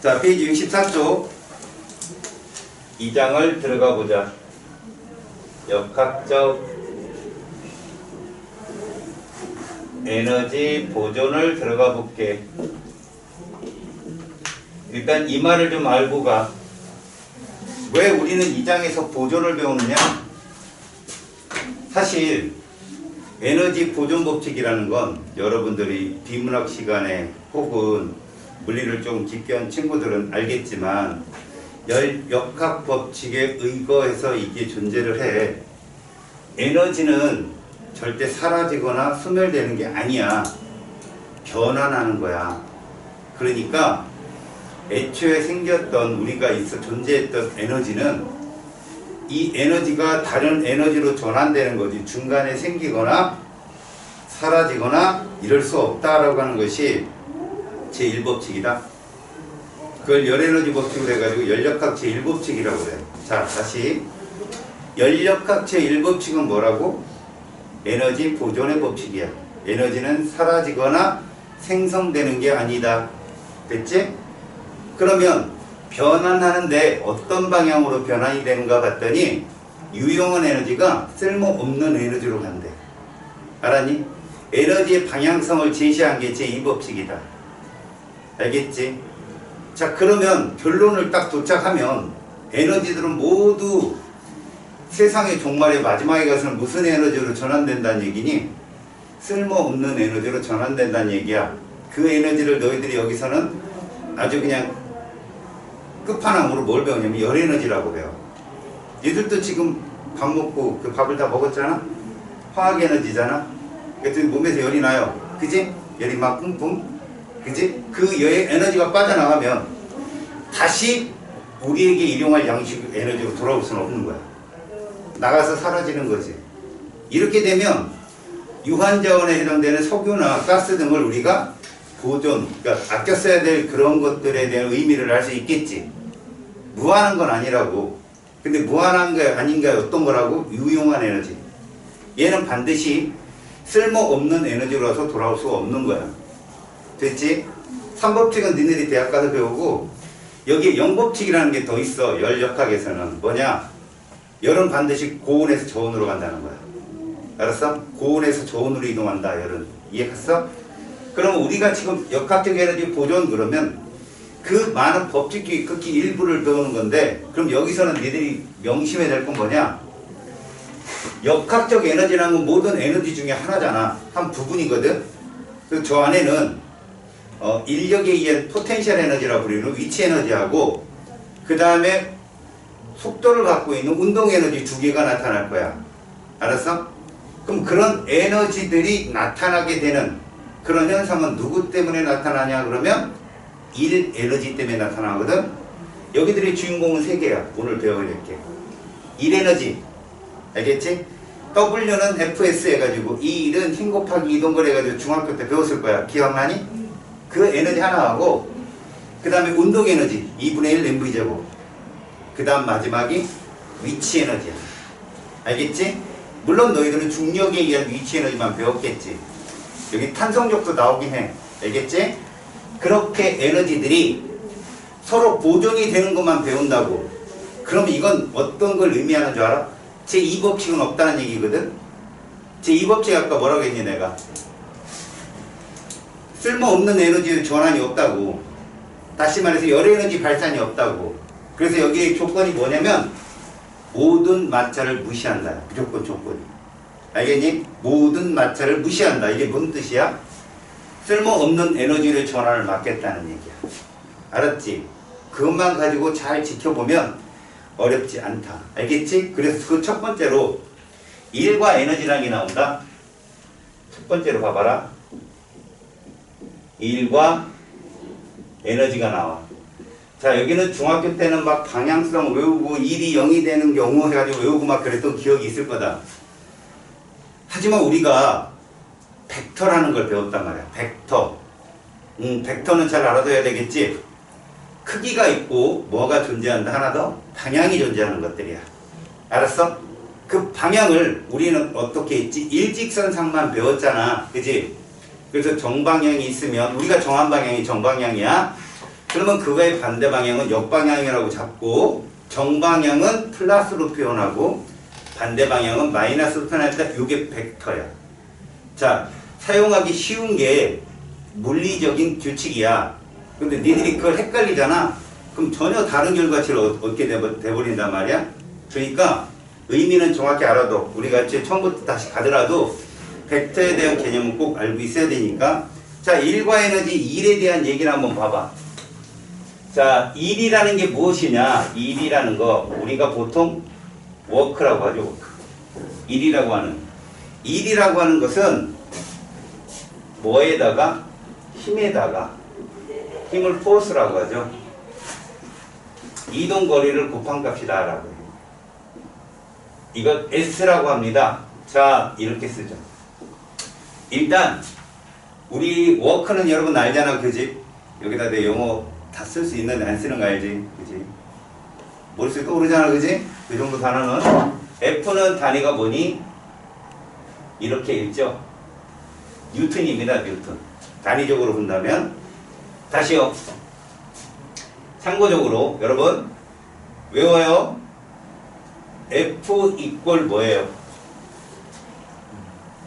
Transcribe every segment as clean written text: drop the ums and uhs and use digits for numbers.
자, 페이지 64쪽 2장을 들어가 보자. 역학적 에너지 보존을 들어가 볼게. 일단 이 말을 좀 알고 가. 왜 우리는 2장에서 보존을 배우느냐? 사실 에너지 보존 법칙이라는 건 여러분들이 비문학 시간에 혹은 물리를 좀 깊게 한 친구들은 알겠지만 역학 법칙에 의거해서 이게 존재를 해. 에너지는 절대 사라지거나 소멸되는 게 아니야. 변환하는 거야. 그러니까 애초에 생겼던 우리가 존재했던 에너지는 이 에너지가 다른 에너지로 전환되는 거지 중간에 생기거나 사라지거나 이럴 수 없다라고 하는 것이 제1법칙이다. 그걸 열에너지 법칙으로 해가지고 연력학 제1법칙이라고 그래. 자, 다시 연력학 제1법칙은 뭐라고? 에너지 보존의 법칙이야. 에너지는 사라지거나 생성되는 게 아니다. 됐지? 그러면 변환하는데 어떤 방향으로 변환이 되는가 봤더니 유용한 에너지가 쓸모없는 에너지로 간대. 알았니? 에너지의 방향성을 제시한 게 제2법칙이다. 알겠지? 자, 그러면 결론을 딱 도착하면 에너지들은 모두 세상의 종말의 마지막에 가서는 무슨 에너지로 전환된다는 얘기니? 쓸모없는 에너지로 전환된다는 얘기야. 그 에너지를 너희들이 여기서는 아주 그냥 끝판왕으로 뭘 배우냐면 열에너지라고 배워. 얘들도 지금 밥 먹고 그 밥을 다 먹었잖아? 화학에너지잖아? 그래서 몸에서 열이 나요. 그지? 열이 막 뿜뿜. 그지? 그 열의 에너지가 빠져나가면 다시 우리에게 일용할 양식 에너지로 돌아올 수는 없는 거야. 나가서 사라지는 거지. 이렇게 되면 유한자원에 해당되는 석유나 가스 등을 우리가 보존, 그러니까 아껴 써야 될 그런 것들에 대한 의미를 알 수 있겠지. 무한한 건 아니라고. 근데 무한한 게 아닌가 어떤 거라고? 유용한 에너지. 얘는 반드시 쓸모없는 에너지로서 돌아올 수가 없는 거야. 됐지? 3법칙은 니네들이 대학 가서 배우고 여기에 0법칙이라는 게 더 있어. 열역학에서는. 뭐냐? 열은 반드시 고온에서 저온으로 간다는 거야. 알았어? 고온에서 저온으로 이동한다. 열은. 이해했어? 그럼 우리가 지금 역학적 에너지 보존 그러면 그 많은 법칙 중에 극히 일부를 배우는 건데, 그럼 여기서는 니들이 명심해야 될 건 뭐냐? 역학적 에너지라는 건 모든 에너지 중에 하나잖아. 한 부분이거든. 그래서 저 안에는 인력에 의한 포텐셜 에너지라고 부르는 위치 에너지하고 그 다음에 속도를 갖고 있는 운동 에너지 두 개가 나타날 거야. 알았어? 그럼 그런 에너지들이 나타나게 되는 그런 현상은 누구 때문에 나타나냐 그러면 일 에너지 때문에 나타나거든. 여기들의 주인공은 세 개야. 오늘 배워야될게. 일 에너지. 알겠지? W는 FS 해가지고 이 일은 힘 곱하기 이동걸 해가지고 중학교 때 배웠을 거야. 기억나니? 그 에너지 하나하고 그 다음에 운동 에너지 2분의 1 mv제곱. 그 다음 마지막이 위치 에너지야. 알겠지? 물론 너희들은 중력에 의한 위치 에너지만 배웠겠지. 여기 탄성력도 나오긴 해. 알겠지? 그렇게 에너지들이 서로 보존이 되는 것만 배운다고. 그럼 이건 어떤 걸 의미하는 줄 알아? 제2법칙은 없다는 얘기거든? 제2법칙 아까 뭐라고 했니 내가? 쓸모없는 에너지의 전환이 없다고. 다시 말해서 열에너지 발산이 없다고. 그래서 여기에 조건이 뭐냐면 모든 마찰을 무시한다. 무조건 조건이. 알겠니? 모든 마찰을 무시한다. 이게 뭔 뜻이야? 쓸모없는 에너지의 전환을 막겠다는 얘기야. 알았지? 그것만 가지고 잘 지켜보면 어렵지 않다. 알겠지? 그래서 그 첫 번째로 일과 에너지라는 게 나온다. 첫 번째로 봐봐라. 일과 에너지가 나와. 자, 여기는 중학교 때는 막 방향성 외우고 일이 0이 되는 경우 해가지고 외우고 막 그랬던 기억이 있을 거다. 하지만 우리가 벡터라는 걸 배웠단 말이야. 벡터. 벡터는 잘 알아둬야 되겠지? 크기가 있고 뭐가 존재한다. 하나 더 방향이 존재하는 것들이야. 알았어? 그 방향을 우리는 어떻게 했지? 일직선상만 배웠잖아. 그지? 그래서 정방향이 있으면 우리가 정한 방향이 정방향이야. 그러면 그거의 반대 방향은 역방향이라고 잡고 정방향은 플러스로 표현하고 반대 방향은 마이너스로 표현할 때 이게 벡터야. 자, 사용하기 쉬운 게 물리적인 규칙이야. 근데 니들이 그걸 헷갈리잖아. 그럼 전혀 다른 결과치를 얻게 돼버린단 말이야. 그러니까 의미는 정확히 알아도 우리가 처음부터 다시 가더라도 벡터에 대한 개념은 꼭 알고 있어야 되니까. 자, 1과 에너지 1에 대한 얘기를 한번 봐봐. 자, 1이라는 게 무엇이냐? 1이라는 거 우리가 보통 워크라고 하죠. 워크. 1이라고 하는 것은 뭐에다가? 힘에다가 힘을 포스라고 하죠. 이동거리를 곱한 값이다 라고 해요. 이거 S라고 합니다. 자, 이렇게 쓰죠. 일단 우리 워크는 여러분 알잖아, 그지? 여기다 내 영어 다 쓸 수 있는데 안 쓰는 거 알지? 그지? 머릿속에 떠오르잖아, 그지? 그 정도 단어는. F는 단위가 뭐니? 이렇게 읽죠. 뉴턴입니다, 뉴턴. 단위적으로 본다면. 다시요. 참고적으로 여러분 외워요. F 이퀄 뭐예요?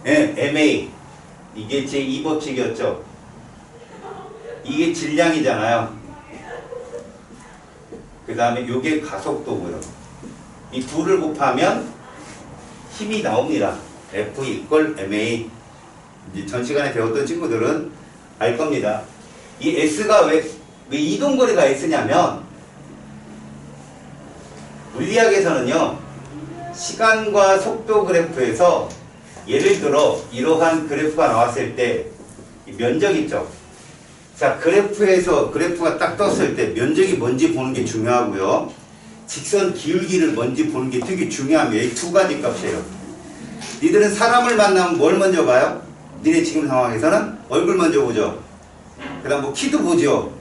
네, MA. 이게 제2법칙이었죠. 이게 질량이잖아요. 그 다음에 이게 가속도고요. 이 둘을 곱하면 힘이 나옵니다. F 이퀄 MA. 이제 전 시간에 배웠던 친구들은 알 겁니다. 이 S가 왜 이동거리가 S냐면 물리학에서는요, 시간과 속도 그래프에서 예를 들어 이러한 그래프가 나왔을 때 면적 있죠. 자, 그래프가 딱 떴을 때 면적이 뭔지 보는 게 중요하고요. 직선 기울기를 뭔지 보는 게 되게 중요합니다. 이 두 가지 값이에요. 니들은 사람을 만나면 뭘 먼저 봐요? 니네 지금 상황에서는 얼굴 먼저 보죠. 그 다음 뭐 키도 보죠.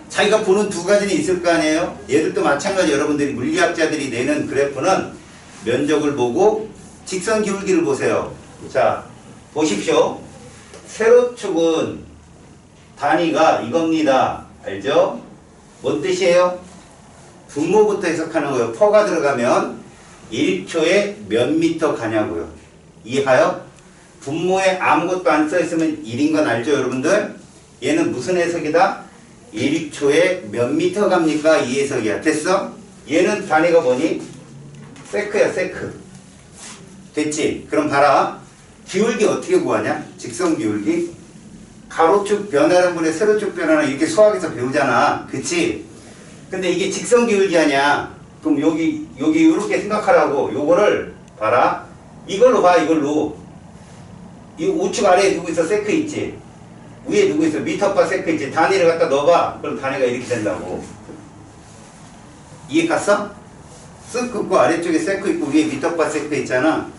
자기가 보는 두 가지는 있을 거 아니에요? 얘들도 마찬가지. 여러분들이 물리학자들이 내는 그래프는 면적을 보고 직선 기울기를 보세요. 자, 보십시오. 세로축은 단위가 이겁니다. 알죠? 뭔 뜻이에요? 분모부터 해석하는 거예요. 퍼가 들어가면 1초에 몇 미터 가냐고요. 이해가요? 분모에 아무것도 안 써있으면 1인 건 알죠, 여러분들? 얘는 무슨 해석이다? 1초에 몇 미터 갑니까? 이 해석이야. 됐어? 얘는 단위가 뭐니? 세크야, 세크. 됐지? 그럼 봐라. 기울기 어떻게 구하냐? 직선 기울기. 가로축 변하는 분의 세로축 변화는 이렇게 수학에서 배우잖아. 그치? 근데 이게 직선 기울기 아니야. 그럼 여기 이렇게 생각하라고. 요거를 봐라. 이걸로 봐, 이걸로. 이 우측 아래에 누구 있어? 세크 있지? 위에 누구 있어? 미터파 세크 있지? 단위를 갖다 넣어봐. 그럼 단위가 이렇게 된다고. 이해 갔어? 쓱 긋고 아래쪽에 세크 있고 위에 미터파 세크 있잖아.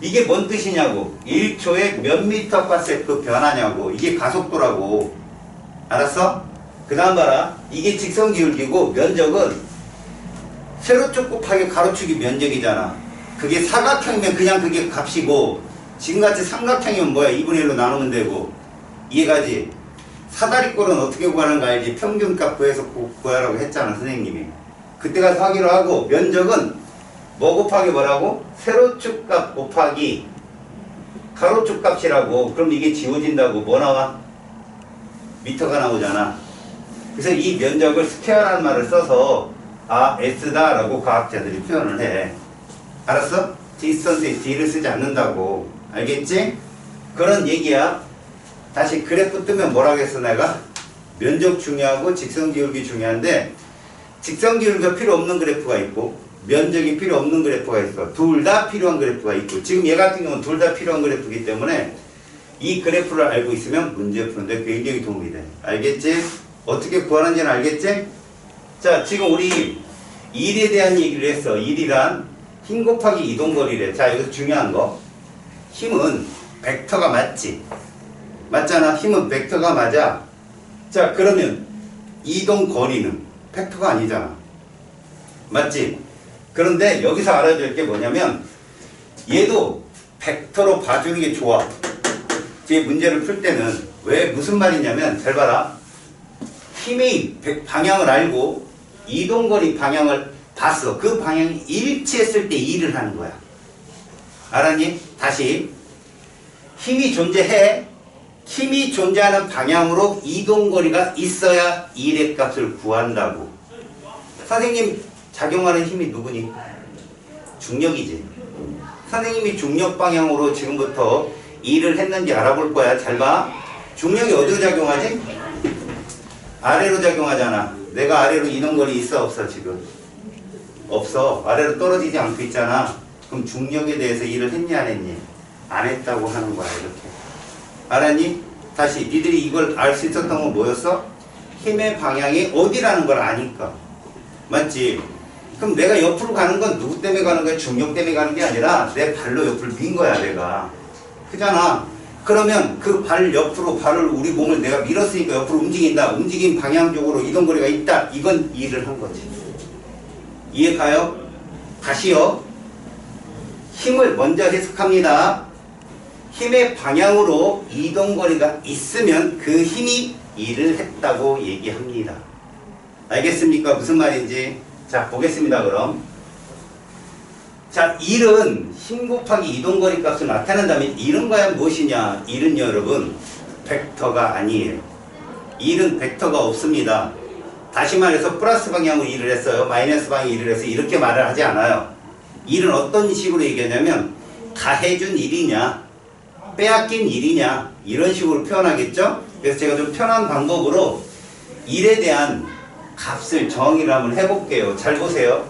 이게 뭔 뜻이냐고. 1초에 몇 미터파 세크 변하냐고. 이게 가속도라고. 알았어? 그 다음 봐라. 이게 직선 기울기고 면적은 세로축 곱하기 가로축이 면적이잖아. 그게 사각형이면 그냥 그게 값이고, 지금같이 삼각형이면 뭐야? 2분의 1로 나누면 되고. 이해가지? 사다리꼴은 어떻게 구하는 거 알지? 평균값 구해서 구하라고 했잖아, 선생님이. 그때 가서 하기로 하고, 면적은 뭐 곱하기 뭐라고? 세로축 값 곱하기 가로축 값이라고. 그럼 이게 지워진다고. 뭐 나와? 미터가 나오잖아. 그래서 이 면적을 스퀘어라는 말을 써서 S다 라고 과학자들이 표현을 해. 알았어? 디스턴스에 D를 쓰지 않는다고. 알겠지? 그런 얘기야. 다시 그래프 뜨면 뭐라고 했어 내가? 면적 중요하고 직선 기울기 중요한데, 직선 기울기가 필요 없는 그래프가 있고 면적이 필요 없는 그래프가 있어. 둘 다 필요한 그래프가 있고, 지금 얘 같은 경우는 둘 다 필요한 그래프이기 때문에 이 그래프를 알고 있으면 문제 푸는데 굉장히 도움이 돼. 알겠지? 어떻게 구하는지는 알겠지? 자, 지금 우리 1에 대한 얘기를 했어. 1이란 힘 곱하기 이동거리래. 자, 여기서 중요한 거, 힘은 벡터가 맞지? 맞잖아. 힘은 벡터가 맞아. 자, 그러면 이동거리는 벡터가 아니잖아. 맞지? 그런데 여기서 알아둘 게 뭐냐면, 얘도 벡터로 봐주는 게 좋아. 제 문제를 풀 때는. 왜, 무슨 말이냐면, 잘 봐라. 힘의 방향을 알고 이동거리 방향을 봤어. 그 방향이 일치했을 때 일을 하는 거야. 알았니? 다시. 힘이 존재해. 힘이 존재하는 방향으로 이동거리가 있어야 일의 값을 구한다고. 선생님 작용하는 힘이 누구니? 중력이지. 선생님이 중력 방향으로 지금부터 일을 했는지 알아볼 거야. 잘 봐. 중력이 어디로 작용하지? 아래로 작용하잖아. 내가 아래로 이동거리 있어 없어 지금? 없어. 아래로 떨어지지 않고 있잖아. 그럼 중력에 대해서 일을 했니 안 했니? 안 했다고 하는 거야. 이렇게. 알았니? 다시 니들이 이걸 알 수 있었던 건 뭐였어? 힘의 방향이 어디라는 걸 아니까. 맞지? 그럼 내가 옆으로 가는 건 누구 때문에 가는 거야? 중력 때문에 가는 게 아니라 내 발로 옆을 민 거야 내가. 그잖아. 그러면 그 발 옆으로 발을 우리 몸을 내가 밀었으니까 옆으로 움직인다. 움직인 방향적으로 이동거리가 있다. 이건 일을 한 거지. 이해 가요? 다시요. 힘을 먼저 해석합니다. 힘의 방향으로 이동거리가 있으면 그 힘이 일을 했다고 얘기합니다. 알겠습니까? 무슨 말인지. 자, 보겠습니다. 그럼. 자, 일은 힘 곱하기 이동거리 값을 나타낸다면 일은 과연 무엇이냐? 일은 여러분 벡터가 아니에요. 일은 벡터가 없습니다. 다시 말해서 플러스 방향으로 일을 했어요. 마이너스 방향으로 일을 해서 이렇게 말을 하지 않아요. 일은 어떤 식으로 얘기하냐면 가해준 일이냐 빼앗긴 일이냐 이런 식으로 표현하겠죠. 그래서 제가 좀 편한 방법으로 일에 대한 값을 정의를 한번 해볼게요. 잘 보세요.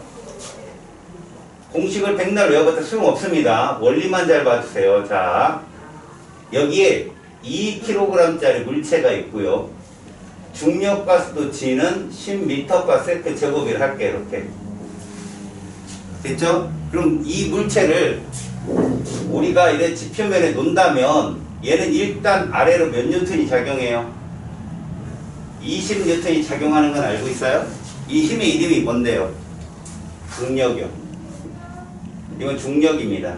공식을 백날 외워봤자 소용없습니다. 원리만 잘 봐주세요. 자, 여기에 2kg짜리 물체가 있고요. 중력가스도 G는 10m과 세트 제곱을 할게요. 이렇게. 됐죠? 그럼 이 물체를 우리가 이래 지표면에 놓는다면 얘는 일단 아래로 몇 뉴턴이 작용해요? 20뉴턴이 작용하는 건 알고 있어요? 이 힘의 이름이 뭔데요? 중력이요. 이건 중력입니다.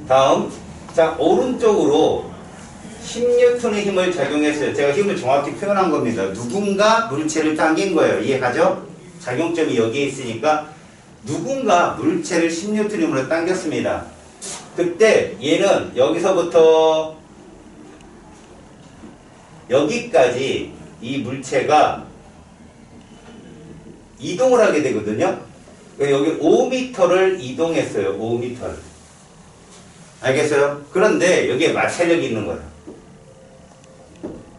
다음, 자 오른쪽으로 10뉴턴의 힘을 작용했어요. 제가 힘을 정확히 표현한 겁니다. 누군가 물체를 당긴 거예요. 이해가죠? 작용점이 여기에 있으니까 누군가 물체를 10뉴턴 힘으로 당겼습니다. 그때 얘는 여기서부터 여기까지 이 물체가 이동을 하게 되거든요. 여기 5m를 이동했어요. 5m를. 알겠어요? 그런데 여기에 마찰력이 있는 거예요.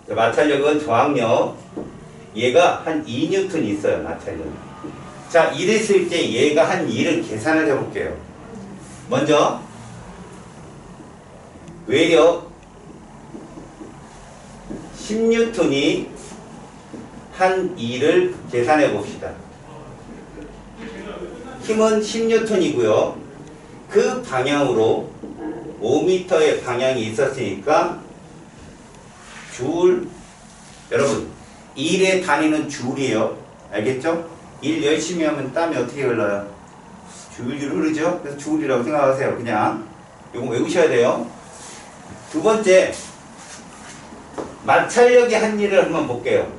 마찰력은 저항력. 얘가 한 2뉴턴이 있어요. 마찰력. 자, 이랬을 때 얘가 한 일을 계산을 해볼게요. 먼저 외력 10뉴턴이 한 일을 계산해 봅시다. 힘은 10뉴턴이고요. 그 방향으로 5m의 방향이 있었으니까 줄, 여러분 일의 단위는 줄이에요. 알겠죠? 일 열심히 하면 땀이 어떻게 흘러요? 줄줄 흐르죠? 그래서 줄이라고 생각하세요. 그냥 이거 외우셔야 돼요. 두 번째, 마찰력이 한 일을 한번 볼게요.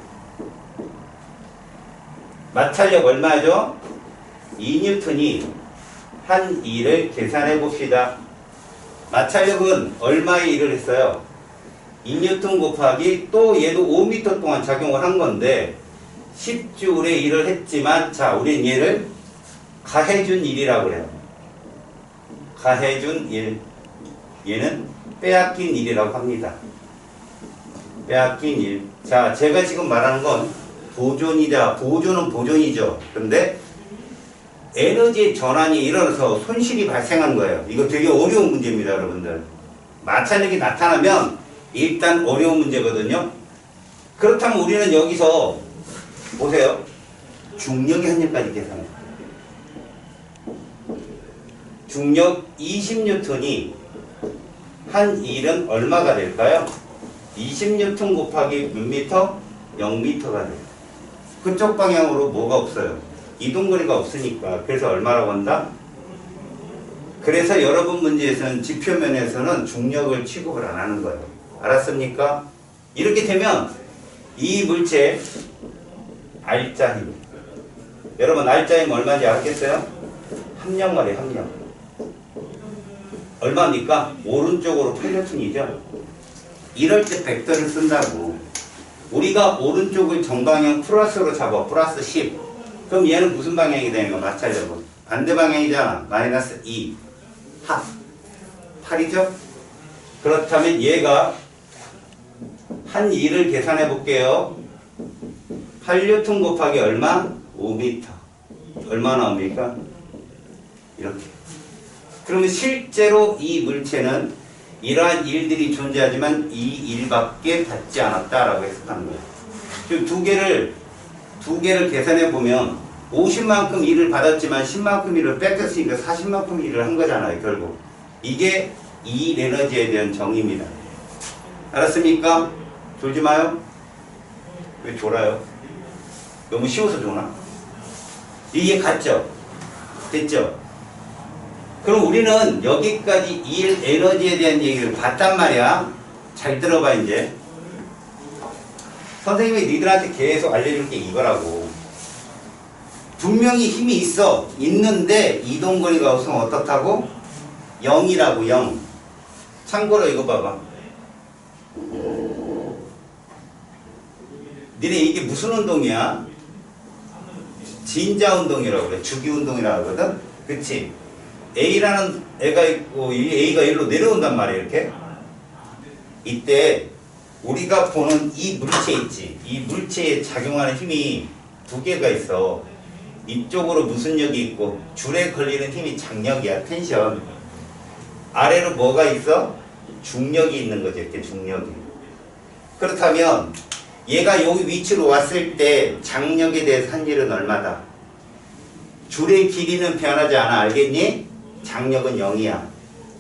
마찰력 얼마죠? 2뉴턴이 한 일을 계산해 봅시다. 마찰력은 얼마의 일을 했어요? 2뉴턴 곱하기 또 얘도 5m 동안 작용을 한 건데 10줄의 일을 했지만 자 우린 얘를 가해준 일이라고 그래요. 가해준 일. 얘는 빼앗긴 일이라고 합니다. 빼앗긴 일. 자 제가 지금 말하는 건 보존이다. 보존은 보존이죠. 근데 에너지 전환이 일어나서 손실이 발생한 거예요. 이거 되게 어려운 문제입니다. 여러분들. 마찰력이 나타나면 일단 어려운 문제거든요. 그렇다면 우리는 여기서 보세요. 중력의 한 일까지 계산해요. 중력 20뉴턴이 한 일은 얼마가 될까요? 20뉴턴 곱하기 몇 미터? 0미터가 돼요. 그쪽 방향으로 뭐가 없어요? 이동거리가 없으니까. 그래서 얼마라고 한다? 그래서 여러분 문제에서는 지표면에서는 중력을 취급을 안 하는 거예요. 알았습니까? 이렇게 되면 이 물체 알짜 힘. 여러분 알짜 힘 얼마인지 알겠어요? 합력 말이에요. 합력. 얼마입니까? 오른쪽으로 8뉴턴이죠. 이럴 때 벡터를 쓴다고. 우리가 오른쪽을 정방향 플러스로 잡아. 플러스 10. 그럼 얘는 무슨 방향이 되는 거 맞춰려고. 반대 방향이잖아. 마이너스 2. 합. 8이죠? 그렇다면 얘가 한 2를 계산해 볼게요. 8뉴턴 곱하기 얼마? 5m. 얼마 나옵니까? 이렇게. 그러면 실제로 이 물체는 이러한 일들이 존재하지만 이 일밖에 받지 않았다라고 해석하는 거예요. 지금 두 개를 계산해 보면 50만큼 일을 받았지만 10만큼 일을 뺏겼으니까 40만큼 일을 한 거잖아요, 결국. 이게 이 에너지에 대한 정의입니다. 알았습니까? 졸지 마요. 왜 졸아요? 너무 쉬워서 조나? 이게 갔죠? 됐죠? 그럼 우리는 여기까지 일 에너지에 대한 얘기를 봤단 말이야. 잘 들어봐 이제. 선생님이 니들한테 계속 알려줄 게 이거라고. 분명히 힘이 있는데 이동거리가 없으면 어떻다고? 0이라고 0. 참고로 이거 봐봐. 니네 이게 무슨 운동이야? 진자 운동이라고 그래. 주기 운동이라고 하거든? 그치? A라는 애가 있고 이 A가 일로 내려온단 말이야. 이렇게. 이때 우리가 보는 이 물체 있지. 이 물체에 작용하는 힘이 두 개가 있어. 이쪽으로 무슨力이 있고 줄에 걸리는 힘이 장력이야. 텐션. 아래로 뭐가 있어? 중력이 있는 거지. 이렇게 중력이. 그렇다면 얘가 여기 위치로 왔을 때 장력에 대해서 한 일은 얼마다? 줄의 길이는 변하지 않아. 알겠니? 장력은 0이야.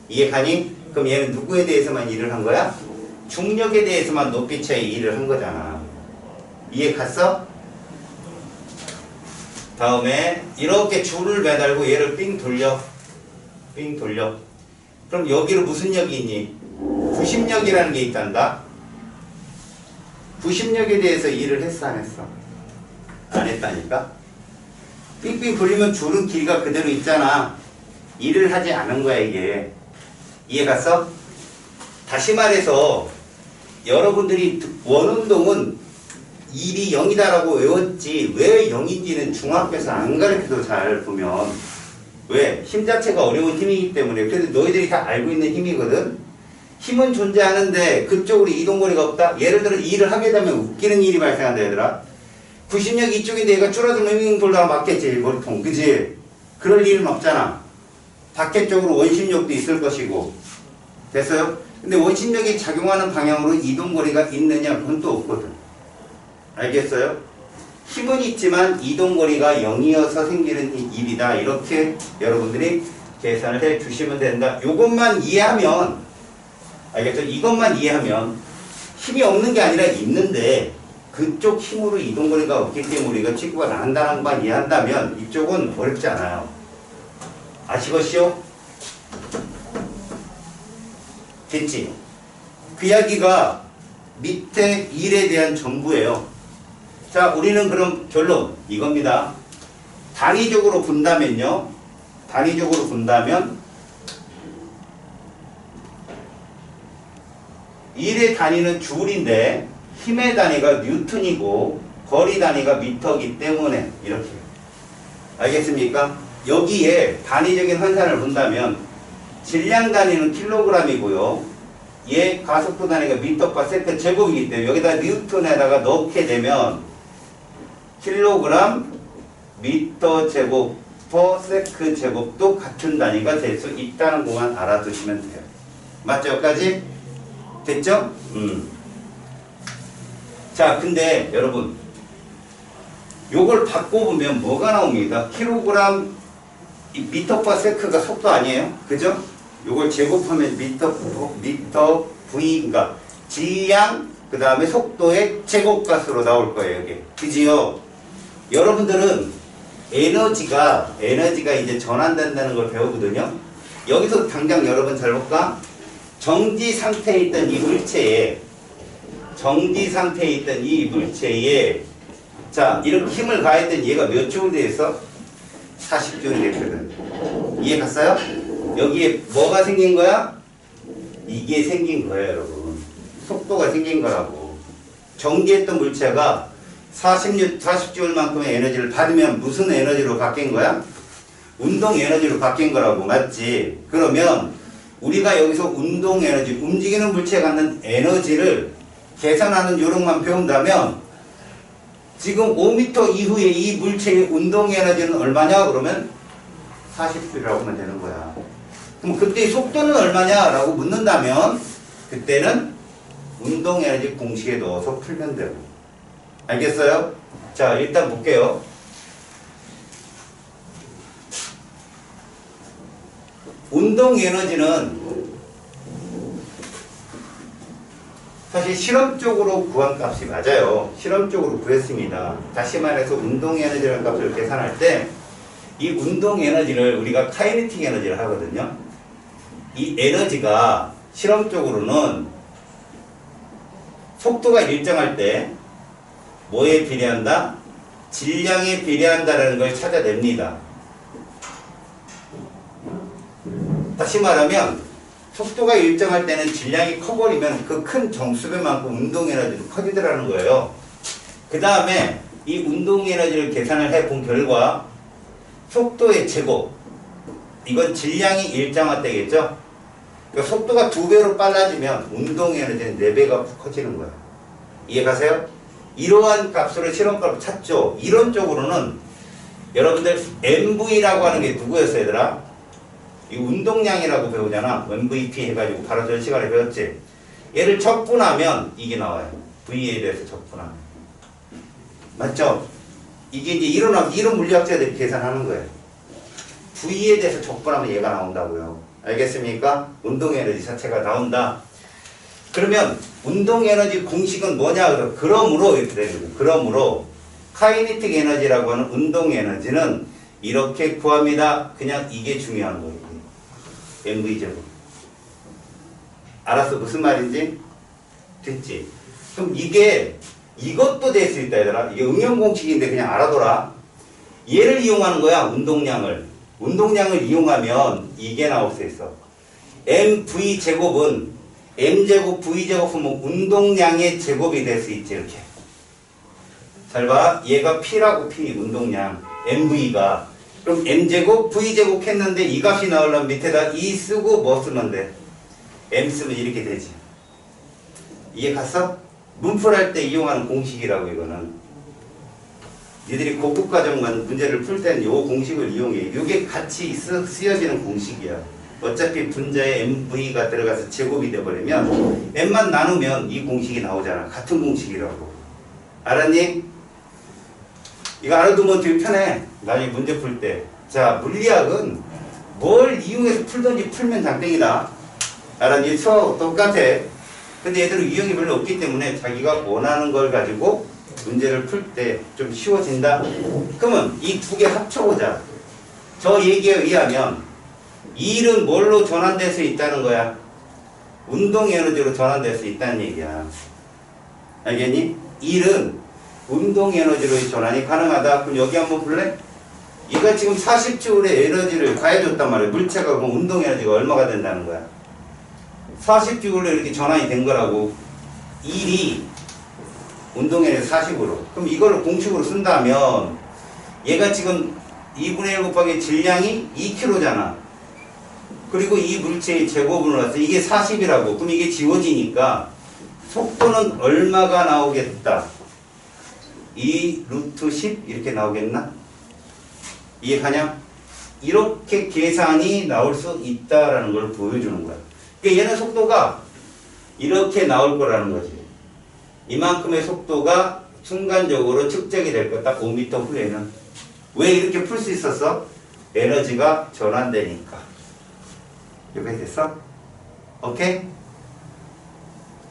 이해가니? 그럼 얘는 누구에 대해서만 일을 한 거야? 중력에 대해서만 높이 차이 일을 한 거잖아. 이해 갔어? 다음에 이렇게 줄을 매달고 얘를 삥 돌려. 삥 돌려. 그럼 여기로 무슨力이 있니? 구심력이라는 게 있단다. 구심력에 대해서 일을 했어 안 했어? 안 했다니까? 삥삥 돌리면 줄은 길이가 그대로 있잖아. 일을 하지 않은 거야 이게. 이해 갔어? 다시 말해서 여러분들이 원운동은 일이 0이다라고 외웠지 왜 0인지는 중학교에서 안 가르쳐도 잘 보면. 왜? 힘 자체가 어려운 힘이기 때문에. 그래서 너희들이 다 알고 있는 힘이거든. 힘은 존재하는데 그쪽으로 이동거리가 없다. 예를 들어 일을 하게 되면 웃기는 일이 발생한다 얘들아. 구심력이 이쪽인데 얘가 줄어들면 윙 돌다가 맞겠지 머리통. 그지? 그럴 일은 없잖아. 밖에 쪽으로 원심력도 있을 것이고. 됐어요? 근데 원심력이 작용하는 방향으로 이동거리가 있느냐? 그건 또 없거든. 알겠어요? 힘은 있지만 이동거리가 0이어서 생기는 일이다. 이렇게 여러분들이 계산을 해 주시면 된다. 요것만 이해하면, 알겠죠? 이것만 이해하면 힘이 없는 게 아니라 있는데 그쪽 힘으로 이동거리가 없기 때문에 우리가 취급을 안 한다는 것만 이해한다면 이쪽은 어렵지 않아요. 아시겠시요? 됐지? 그 이야기가 밑에 일에 대한 전부예요. 자, 우리는 그럼 결론 이겁니다. 단위적으로 본다면요. 단위적으로 본다면 일의 단위는 줄인데 힘의 단위가 뉴턴이고 거리 단위가 미터이기 때문에 이렇게. 알겠습니까? 여기에 단위적인 환산을 본다면 질량 단위는 킬로그램이고요. 얘 가속도 단위가 미터/파 세컨드 제곱이기 때문에 여기다 뉴턴에다가 넣게 되면 킬로그램 미터 제곱 퍼 세컨드 제곱도 같은 단위가 될 수 있다는 것만 알아두시면 돼요. 맞죠? 여기까지? 됐죠? 자, 근데 여러분 요걸 바꿔보면 뭐가 나옵니다. 킬로그램 미터/퍼 세컨드가 속도 아니에요? 그죠? 요걸 제곱하면 미터 V가 질량 그 다음에 속도의 제곱값으로 나올 거예요. 여기. 그지요? 여러분들은 에너지가 이제 전환된다는 걸 배우거든요. 여기서 당장 여러분 잘 볼까? 정지 상태에 있던 이 물체에 자, 이렇게 힘을 가했더니 얘가 몇 조울 되었어? 40조울이 됐거든. 이해 갔어요? 여기에 뭐가 생긴 거야? 이게 생긴 거예요, 여러분. 속도가 생긴 거라고. 전기했던 물체가 40조울만큼의 에너지를 받으면 무슨 에너지로 바뀐 거야? 운동 에너지로 바뀐 거라고. 맞지? 그러면 우리가 여기서 운동 에너지, 움직이는 물체가 갖는 에너지를 계산하는 요령만 배운다면 지금 5m 이후에 이 물체의 운동 에너지는 얼마냐? 그러면 40J라고 하면 되는 거야. 그럼 그때 속도는 얼마냐? 라고 묻는다면 그때는 운동 에너지 공식에 넣어서 풀면 되고. 알겠어요? 자, 일단 볼게요. 운동 에너지는 사실 실험적으로 구한 값이 맞아요. 실험적으로 구했습니다. 다시 말해서 운동 에너지라는 값을 계산할 때 이 운동 에너지를 우리가 카이네틱 에너지를 하거든요. 이 에너지가 실험적으로는 속도가 일정할 때 뭐에 비례한다? 질량에 비례한다라는 걸 찾아냅니다. 다시 말하면 속도가 일정할 때는 질량이 커버리면 그 큰 정수배만큼 운동 에너지도 커지더라는 거예요. 그 다음에 이 운동 에너지를 계산을 해본 결과 속도의 제곱, 이건 질량이 일정할 때겠죠. 그러니까 속도가 2배로 빨라지면 운동 에너지는 4배가 커지는 거예요. 이해가세요? 이러한 값으로 실험값을 찾죠. 이론적으로는 여러분들 MV라고 하는 게 누구였어요, 얘들아? 이 운동량이라고 배우잖아. MVP 해가지고 바로 전 시간에 배웠지. 얘를 적분하면 이게 나와요. V에 대해서 적분하면. 맞죠? 이게 이제 이런 물리학자들이 계산하는 거예요. V에 대해서 적분하면 얘가 나온다고요. 알겠습니까? 운동에너지 자체가 나온다. 그러면 운동에너지 공식은 뭐냐? 그러므로 이렇게 되는 거예요. 그러므로 카이네틱 에너지라고 하는 운동에너지는 이렇게 구합니다. 그냥 이게 중요한 거예요. MV제곱. 알았어? 무슨 말인지? 됐지? 그럼 이것도 될 수 있다, 얘들아. 이게 응용공식인데 그냥 알아둬라. 얘를 이용하는 거야, 운동량을. 운동량을 이용하면 이게 나올 수 있어. MV제곱은 M제곱, V제곱 하면 운동량의 제곱이 될 수 있지, 이렇게. 잘 봐. 얘가 P라고, P, 운동량. MV가. 그럼 M제곱, V제곱 했는데 이 값이 나오려면 밑에다 E 쓰고 뭐 쓰면 돼? M 쓰면 이렇게 되지. 이해 갔어? 문풀할 때 이용하는 공식이라고, 이거는. 니들이 고급과정만 문제를 풀 때는 이 공식을 이용해. 이게 같이 쓰여지는 공식이야. 어차피 분자에 MV가 들어가서 제곱이 돼버리면 M만 나누면 이 공식이 나오잖아. 같은 공식이라고. 알았니? 이거 알아두면 되게 편해. 나중에 문제 풀 때. 자, 물리학은 뭘 이용해서 풀든지 풀면 장땡이다. 알았니? 수학하고 똑같아. 근데 얘들은 유형이 별로 없기 때문에 자기가 원하는 걸 가지고 문제를 풀 때 좀 쉬워진다. 그러면 이 두 개 합쳐보자. 저 얘기에 의하면 이 일은 뭘로 전환될 수 있다는 거야? 운동 에너지로 전환될 수 있다는 얘기야. 알겠니? 이 일은 운동 에너지로 전환이 가능하다. 그럼 여기 한번 볼래? 얘가 지금 40J의 에너지를 가해줬단 말이야. 물체가 그럼 운동 에너지가 얼마가 된다는 거야? 40J로 이렇게 전환이 된 거라고. 1이 운동 에너지 40으로. 그럼 이걸 공식으로 쓴다면 얘가 지금 2분의 1 곱하기 질량이 2kg잖아. 그리고 이 물체의 제곱으로 나서 이게 40이라고. 그럼 이게 지워지니까 속도는 얼마가 나오겠다? 2 루트 10 이렇게 나오겠나? 이해가냐? 이렇게 계산이 나올 수 있다라는 걸 보여주는 거야. 그러니까 얘는 속도가 이렇게 나올 거라는 거지. 이만큼의 속도가 순간적으로 측정이 될 거 딱 5m 후에는. 왜 이렇게 풀 수 있었어? 에너지가 전환되니까. 이렇게 됐어? 오케이?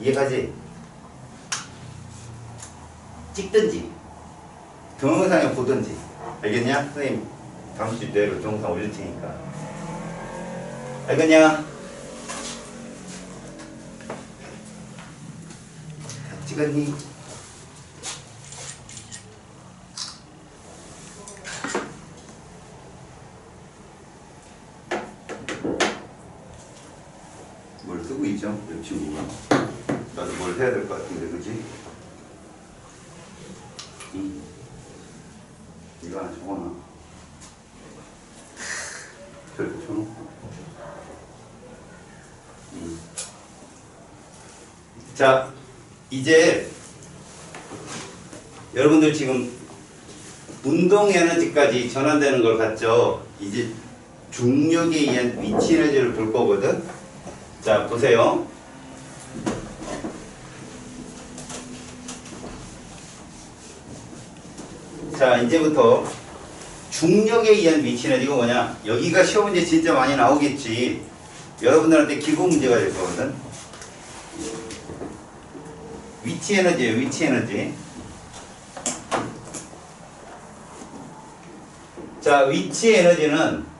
이해가지? 찍든지 동영상에 보든지. 알겠냐? 선생님 다음 주 내로 동영상 올릴 테니까. 알겠냐? 찍었니? 있죠? 이 친구가. 나도 뭘 해야 될 것 같은데, 그지? 이거 하나 적어놔. 저렇게 쳐놓고. 자, 이제 여러분들 지금 운동 에너지까지 전환되는 걸 봤죠? 이제 중력에 의한 위치 에너지를 볼 거거든? 자, 보세요. 자, 이제부터 중력에 의한 위치 에너지가 뭐냐? 여기가 시험 문제 진짜 많이 나오겠지. 여러분들한테 기본 문제가 될 거거든? 위치 에너지예요, 위치 에너지. 자, 위치 에너지는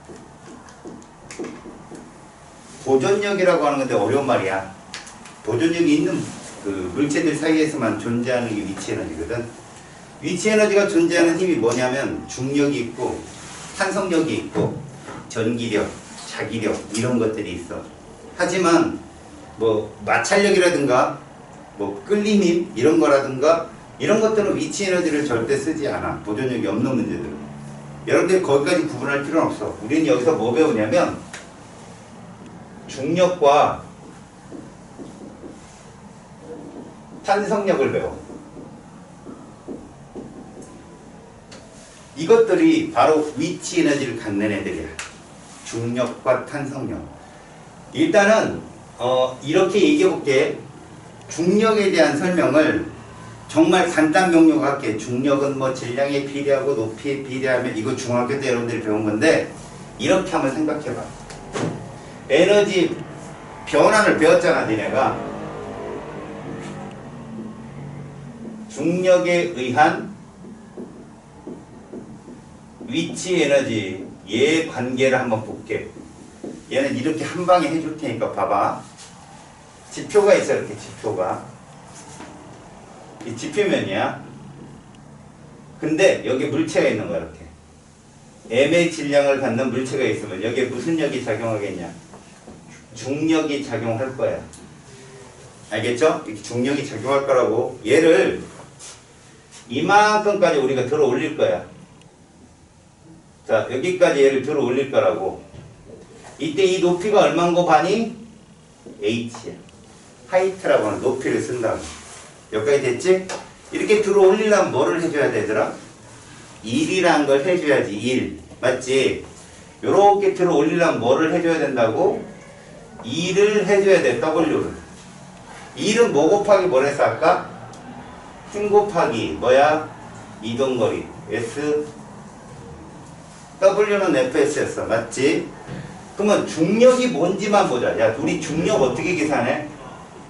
보존력이라고 하는 건데 어려운 말이야. 보존력이 있는 그 물체들 사이에서만 존재하는 게 위치 에너지거든. 위치 에너지가 존재하는 힘이 뭐냐면 중력이 있고 탄성력이 있고 전기력, 자기력 이런 것들이 있어. 하지만 뭐 마찰력이라든가 뭐 끌림 힘 이런 거라든가 이런 것들은 위치 에너지를 절대 쓰지 않아. 보존력이 없는 문제들은. 여러분들이 거기까지 구분할 필요는 없어. 우리는 여기서 뭐 배우냐면 중력과 탄성력을 배워. 이것들이 바로 위치 에너지를 갖는 애들이야. 중력과 탄성력. 일단은 이렇게 얘기해 볼게. 중력에 대한 설명을 정말 간단 명료하게 할게. 중력은 뭐 질량에 비례하고 높이에 비례하면 이거 중학교 때 여러분들이 배운 건데 이렇게 한번 생각해 봐. 에너지 변환을 배웠잖아, 니네가. 중력에 의한 위치 에너지 얘 관계를 한번 볼게. 얘는 이렇게 한 방에 해줄 테니까 봐봐. 지표가 있어. 이렇게 지표가 이 지표면이야. 근데 여기 물체가 있는 거야. 이렇게 M의 질량을 갖는 물체가 있으면 여기에 무슨力이 작용하겠냐? 중력이 작용할 거야. 알겠죠? 이렇게 중력이 작용할 거라고. 얘를 이만큼까지 우리가 들어 올릴 거야. 자, 여기까지 얘를 들어 올릴 거라고. 이때 이 높이가 얼마인 거 봐니? H야. 하이트라고 하는 높이를 쓴다고. 여기까지 됐지? 이렇게 들어 올리려면 뭐를 해줘야 되더라? 1이라는 걸 해줘야지. 1. 맞지? 요렇게 들어 올리려면 뭐를 해줘야 된다고? 2를 해줘야 돼. W를. 1은 뭐 곱하기 뭘 했어 아까? 힘 곱하기 뭐야? 이동거리. S. W는 FS였어. 맞지? 그러면 중력이 뭔지만 보자. 야, 우리 중력 어떻게 계산해?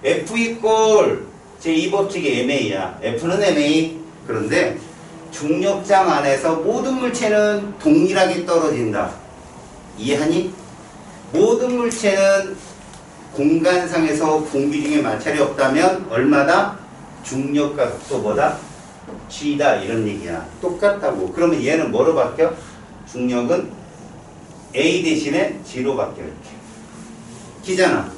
F 이꼴 제2법칙의 MA야. F는 MA. 그런데 중력장 안에서 모든 물체는 동일하게 떨어진다. 이해하니? 모든 물체는 공간상에서 공기 중에 마찰이 없다면 얼마다? 중력과 속도 뭐다? G다. 이런 얘기야. 똑같다고. 그러면 얘는 뭐로 바뀌어? 중력은 A 대신에 G로 바뀌어. 이렇게. G잖아.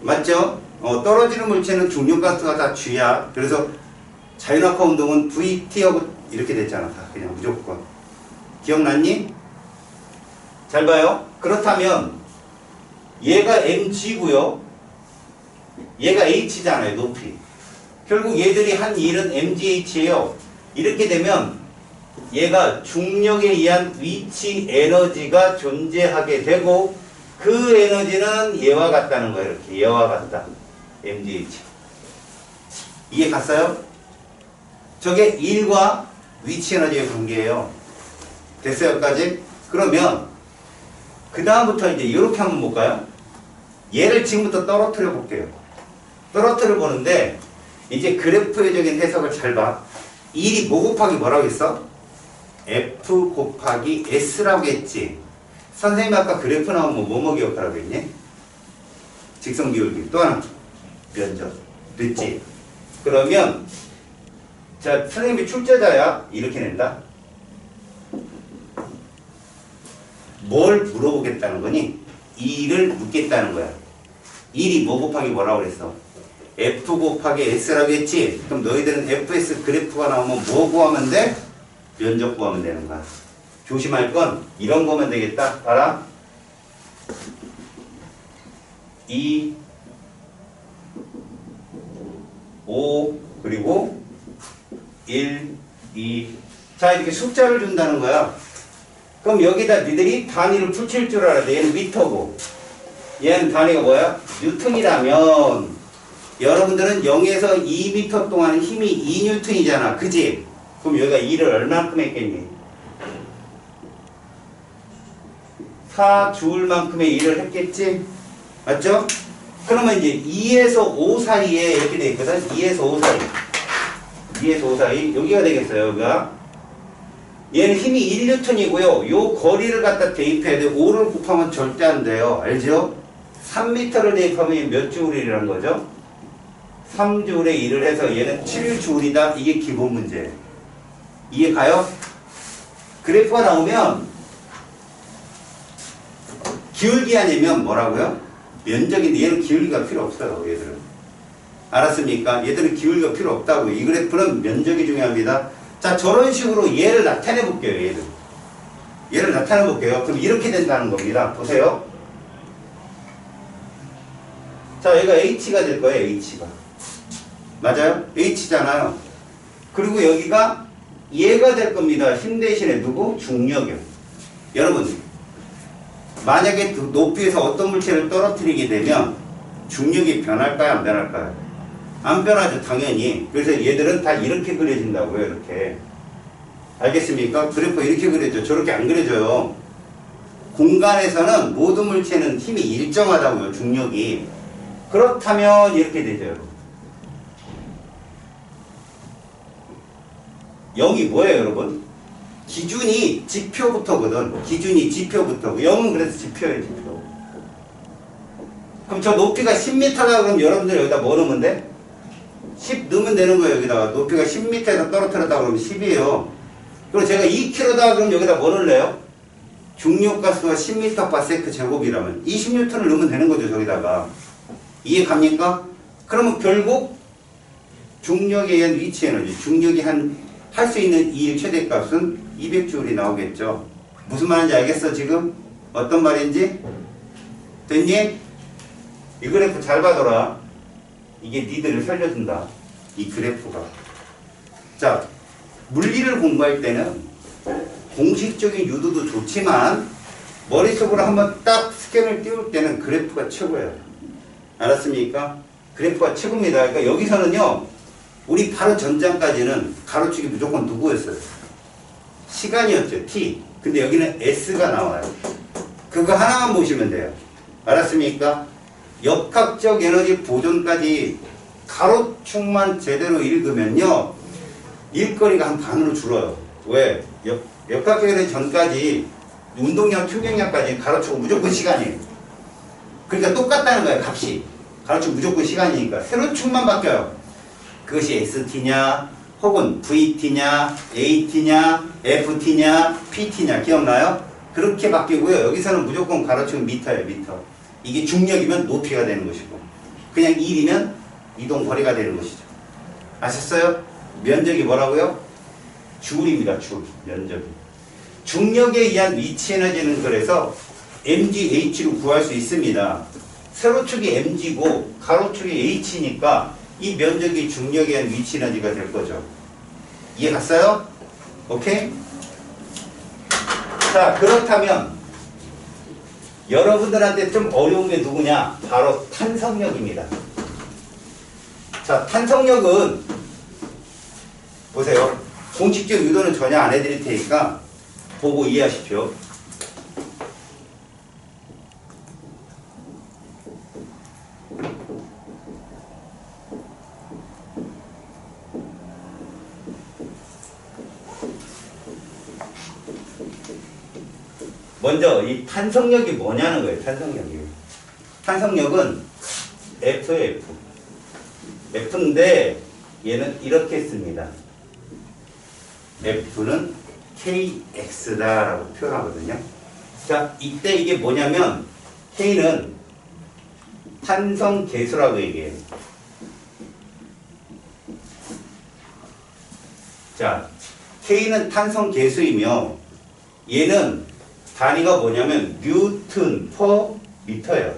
맞죠? 떨어지는 물체는 중력가스가 다 G야. 그래서 자연학화 운동은 VT하고 이렇게 됐잖아. 다 그냥 무조건. 기억났니? 잘 봐요. 그렇다면 얘가 mg고요. 얘가 h잖아요. 높이. 결국 얘들이 한 일은 mgh예요. 이렇게 되면 얘가 중력에 의한 위치 에너지가 존재하게 되고 그 에너지는 얘와 같다는 거예요. 이렇게 얘와 같다. mgh. 이해 갔어요? 저게 1과 위치 에너지의 관계예요. 됐어요? 여기까지? 그러면 그 다음부터 이제 이렇게 한번 볼까요? 얘를 지금부터 떨어뜨려 볼게요. 떨어뜨려 보는데 이제 그래프적인 해석을 잘 봐. 1이 뭐 곱하기 뭐라고 했어? F 곱하기 S라고 했지. 선생님 아까 그래프 나오면 뭐뭐 기억하라고 했니? 직선 기울기. 또 하나 면적. 됐지? 그러면 자, 선생님이 출제자야. 이렇게 낸다. 뭘 물어보겠다는 거니? 2를 묻겠다는 거야. 1이 뭐 곱하기 뭐라고 그랬어? F 곱하기 S라고 했지? 그럼 너희들은 FS 그래프가 나오면 뭐 구하면 돼? 면적 구하면 되는 거야. 조심할 건 이런 거면 되겠다. 알아? 2, 5, 그리고 1, 2. 자, 이렇게 숫자를 준다는 거야. 그럼 여기다 니들이 단위를 붙일 줄 알아야 돼. 얘는 미터고. 얘는 단위가 뭐야? 뉴턴이라면 여러분들은 0에서 2m 동안 힘이 2뉴턴이잖아. 그지? 그럼 여기가 2를 얼마큼 했겠니? 4줄만큼의 일을 했겠지? 맞죠? 그러면 이제 2에서 5 사이에 이렇게 돼 있거든? 2에서 5 사이. 2에서 5 사이. 여기가 되겠어요, 여기가. 얘는 힘이 1뉴턴이고요. 요 거리를 갖다 대입해야 돼. 5를 곱하면 절대 안 돼요. 알죠? 3m를 대입하면 몇 줄이라는 거죠? 3줄에 1을 해서 얘는 7줄이다. 이게 기본 문제예요. 이해 가요? 그래프가 나오면 기울기 아니면 뭐라고요? 면적인데 얘는 기울기가 필요 없어요. 얘들은. 알았습니까? 얘들은 기울기가 필요 없다고. 이 그래프는 면적이 중요합니다. 자, 저런 식으로 얘를 나타내 볼게요. 얘를 나타내 볼게요. 그럼 이렇게 된다는 겁니다. 보세요. 자, 얘가 H가 될 거예요. H가. 맞아요? H잖아요. 그리고 여기가 얘가 될 겁니다. 힘 대신에 누구? 중력이요. 여러분, 만약에 높이에서 어떤 물체를 떨어뜨리게 되면 중력이 변할까요? 안 변할까요? 안 변하죠. 당연히. 그래서 얘들은 다 이렇게 그려진다고요. 이렇게. 알겠습니까? 그래프 이렇게 그려져. 저렇게 안 그려져요. 공간에서는 모든 물체는 힘이 일정하다고요. 중력이. 그렇다면 이렇게 되죠. 여러분. 0이 뭐예요, 여러분? 기준이 지표부터거든. 기준이 지표부터. 0은 그래서 지표예요, 지표. 그럼 저 높이가 10m다 그럼 여러분들 여기다 뭐 넣으면 돼? 10 넣으면 되는 거예요, 여기다가. 높이가 10m에서 떨어뜨렸다 그러면 10이에요. 그리고 제가 2kg다 그럼 여기다 뭐 넣을래요? 중력가스가 10m/s 제곱이라면 20N을 넣으면 되는 거죠, 저기다가. 이해 갑니까? 그러면 결국 중력에 의한 위치 에너지, 중력이 할 수 있는 이 최대값은 200J이 나오겠죠. 무슨 말인지 알겠어, 지금? 어떤 말인지? 됐니? 이 그래프 잘 봐둬라. 이게 니들을 살려준다. 이 그래프가. 자, 물리를 공부할 때는 공식적인 유도도 좋지만 머릿속으로 한번 딱 스캔을 띄울 때는 그래프가 최고예요. 알았습니까? 그래프가 최고입니다. 그러니까 여기서는요, 우리 바로 전장까지는 가로축이 무조건 누구였어요? 시간이었죠. T. 근데 여기는 S가 나와요. 그거 하나만 보시면 돼요. 알았습니까? 역학적 에너지 보존까지 가로축만 제대로 읽으면요, 일거리가 한 반으로 줄어요. 왜? 역학적 에너지 전까지 운동량, 충격량까지 가로축은 무조건 시간이에요. 그러니까 똑같다는 거예요. 값이. 가로축 무조건 시간이니까. 세로축만 바뀌어요. 그것이 XT냐, 혹은 VT냐, AT냐, FT냐, PT냐, 기억나요? 그렇게 바뀌고요. 여기서는 무조건 가로축은 미터예요, 미터. 이게 중력이면 높이가 되는 것이고, 그냥 1이면 이동 거리가 되는 것이죠. 아셨어요? 면적이 뭐라고요? 줄입니다, 줄. 면적이. 중력에 의한 위치 에너지는 그래서 mgH로 구할 수 있습니다. 세로축이 mg고 가로축이 h니까 이 면적이 중력에 의한 위치 에너지가 될 거죠. 이해 갔어요? 오케이? 자, 그렇다면 여러분들한테 좀 어려운 게 누구냐? 바로 탄성력입니다. 자, 탄성력은 보세요. 공식적 유도는 전혀 안 해드릴 테니까 보고 이해하십시오. 먼저 이 탄성력이 뭐냐는 거예요. 탄성력은 F. F인데 얘는 이렇게 씁니다. F는 KX다라고 표현하거든요. 자, 이때 이게 뭐냐면 K는 탄성 계수라고 얘기해요. 자, K는 탄성 계수이며 얘는 단위가 뭐냐면 뉴턴 퍼 미터예요.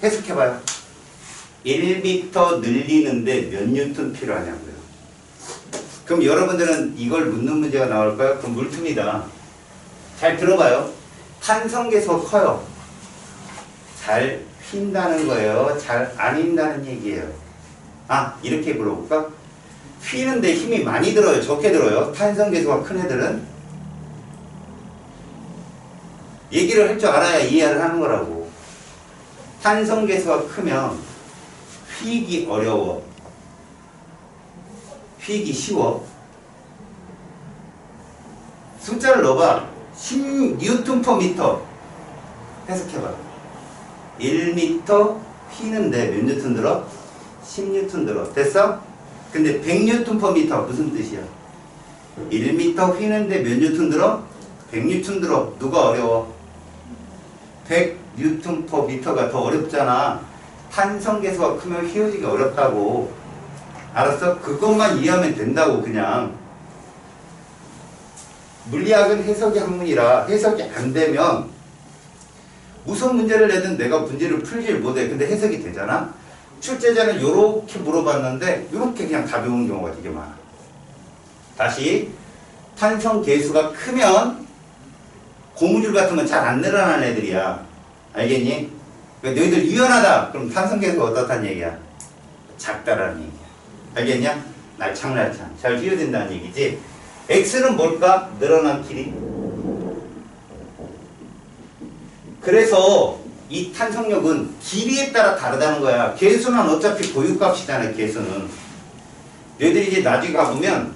해석해봐요. 1m 늘리는데 몇 뉴턴 필요하냐고요. 그럼 여러분들은 이걸 묻는 문제가 나올까요? 그럼 물품이다. 잘 들어봐요. 탄성 계수가 커요. 잘 휜다는 거예요. 잘 안 휜다는 얘기예요. 아, 이렇게 물어볼까? 휘는데 힘이 많이 들어요. 적게 들어요. 탄성 계수가 큰 애들은 얘기를 할 줄 알아야 이해를 하는 거라고. 탄성 계수가 크면 휘기 어려워. 휘기 쉬워. 숫자를 넣어봐. 10N per 미터. 해석해봐. 1m 휘는데 몇 뉴턴 들어? 10N 들어. 됐어? 근데 100N per 미터 무슨 뜻이야? 1m 휘는데 몇 뉴턴 들어? 100N 들어. 누가 어려워? 100N per 미터가 더 어렵잖아. 탄성 계수가 크면 휘어지기 어렵다고. 알았어? 그것만 이해하면 된다고. 그냥 물리학은 해석이 학문이라 해석이 안 되면 무슨 문제를 내든 내가 문제를 풀지를 못해. 근데 해석이 되잖아. 출제자는 요렇게 물어봤는데 요렇게 그냥 답이 오는 경우가 되게 많아. 다시 탄성 계수가 크면 고무줄 같으면 잘 안 늘어나는 애들이야. 알겠니? 그러니까 너희들 유연하다. 그럼 탄성 계수가 어떻다는 얘기야? 작다라는 얘기야. 알겠냐? 날창날창 잘 휘어진다는 얘기지. X는 뭘까? 늘어난 길이. 그래서 이 탄성력은 길이에 따라 다르다는 거야. 계수는 어차피 고유값이잖아. 계수는 너희들이 이제 나중에 가보면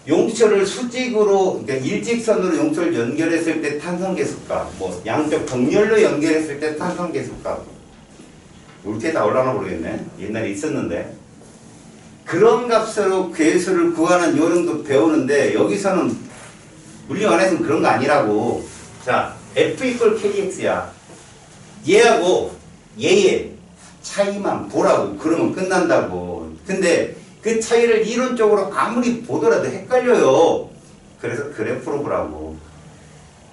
용처를 수직으로, 그러니까 일직선으로 용처를 연결했을 때 탄성계수값, 뭐 양쪽 정렬로 연결했을 때 탄성계수값, 이렇게 다 올라나 모르겠네. 옛날에 있었는데 그런 값으로 계수를 구하는 요령도 배우는데 여기서는 물리원에서는 그런 거 아니라고. 자, F equal KX야. 얘하고 얘의 차이만 보라고. 그러면 끝난다고. 근데 그 차이를 이론적으로 아무리 보더라도 헷갈려요. 그래서 그래프로 보라고.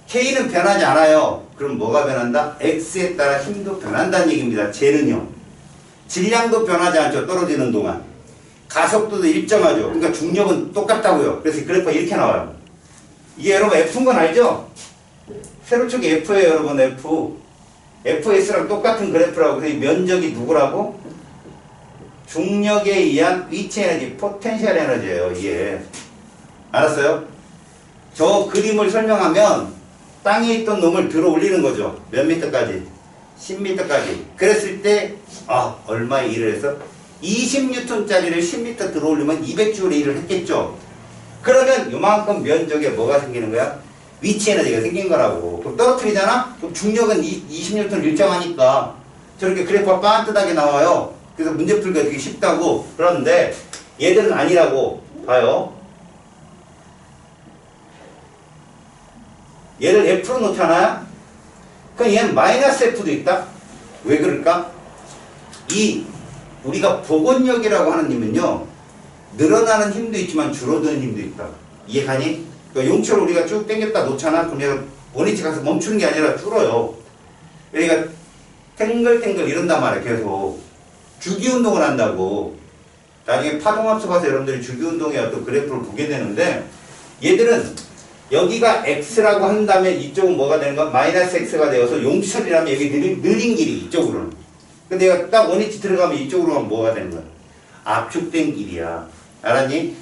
K는 변하지 않아요. 그럼 뭐가 변한다? X에 따라 힘도 변한다는 얘기입니다. 쟤는요. 질량도 변하지 않죠. 떨어지는 동안. 가속도도 일정하죠. 그러니까 중력은 똑같다고요. 그래서 그래프가 이렇게 나와요. 이게 여러분 F인 건 알죠? 세로축이 F예요. 여러분 F. FS랑 똑같은 그래프라고. 그래서 면적이 누구라고? 중력에 의한 위치 에너지, 포텐셜 에너지예요. 이게. 알았어요? 저 그림을 설명하면 땅에 있던 놈을 들어 올리는 거죠. 몇 미터까지? 10m까지. 그랬을 때 얼마에 일을 해서? 20N짜리를 10m 들어 올리면 200J의 일을 했겠죠. 그러면 요만큼 면적에 뭐가 생기는 거야? 위치 에너지가 생긴 거라고. 그럼 떨어뜨리잖아? 그럼 중력은 20N 일정하니까 저렇게 그래프가 반듯하게 나와요. 그래서 문제 풀기가 되게 쉽다고. 그런데 얘들은 아니라고. 봐요. 얘를 F로 놓잖아요? 그럼 얘는 마이너스 F도 있다? 왜 그럴까? 우리가 복원력이라고 하는 힘은요, 늘어나는 힘도 있지만 줄어드는 힘도 있다. 이해가니? 그러니까 용처를 우리가 쭉 당겼다 놓잖아? 그럼 얘가 원위치 가서 멈추는 게 아니라 줄어요. 그러니까 탱글탱글 이런단 말이야. 계속 주기운동을 한다고. 나중에 파동합수 가서 여러분들이 주기운동의 어떤 그래프를 보게 되는데, 얘들은 여기가 X라고 한다면 이쪽은 뭐가 되는 거야? 마이너스 X가 되어서 용처리라면 여기 늘린 길이 이쪽으로는. 근데 내가 딱 원위치 들어가면 이쪽으로 가면 뭐가 되는 거야? 압축된 길이야. 알았니?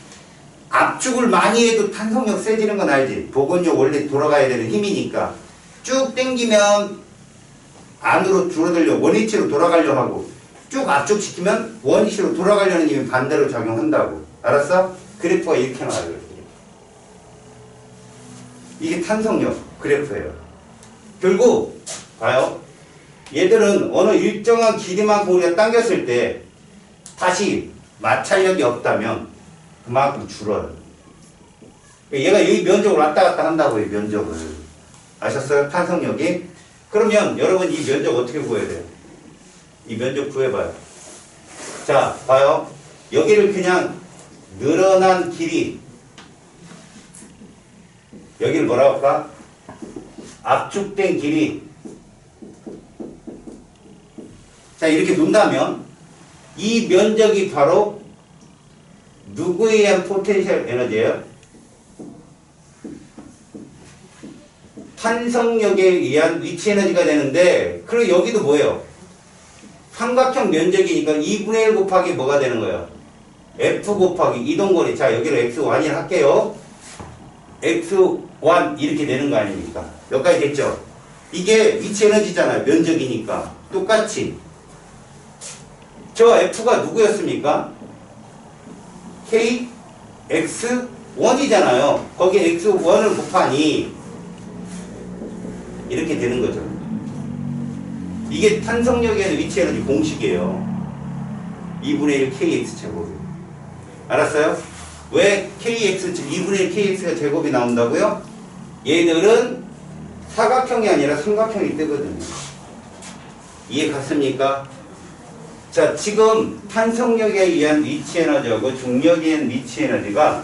압축을 많이 해도 탄성력 세지는 건 알지? 복원력 원래 돌아가야 되는 힘이니까. 쭉 당기면 안으로 줄어들려 원위치로 돌아가려 하고, 쭉 압축시키면 원위치로 돌아가려는 힘이 반대로 작용한다고. 알았어? 그래프가 이렇게 나와요. 이게 탄성력 그래프예요. 결국 봐요. 얘들은 어느 일정한 길이만큼 우리가 당겼을 때 다시 마찰력이 없다면 그만큼 줄어요. 얘가 여기 면적을 왔다 갔다 한다고요. 면적을. 아셨어요? 탄성력이. 그러면 여러분 이 면적 어떻게 구해야 돼요? 이 면적 구해봐요. 자, 봐요. 여기를 그냥 늘어난 길이, 여기를 뭐라고 할까? 압축된 길이. 자, 이렇게 놓는다면 이 면적이 바로 누구에 의한 포텐셜 에너지예요? 탄성력에 의한 위치 에너지가 되는데, 그리고 여기도 뭐예요? 삼각형 면적이니까 2분의 1 곱하기 뭐가 되는 거예요? F 곱하기 이동거리. 자, 여기를 X1이라 할게요. X1 이렇게 되는 거 아닙니까? 여기까지 됐죠? 이게 위치 에너지잖아요. 면적이니까. 똑같이. 저 F가 누구였습니까? K, X1이잖아요. 거기에 X1을 곱하니 이렇게 되는 거죠. 이게 탄성력의 위치 에너지 공식이에요. 2분의 1 kx 제곱이에요. 알았어요? 왜 kx, 2분의 1 kx가 제곱이 나온다고요? 얘들은 사각형이 아니라 삼각형이 뜨거든요. 이해 갔습니까? 자, 지금 탄성력에 의한 위치 에너지하고 중력에 의한 위치 에너지가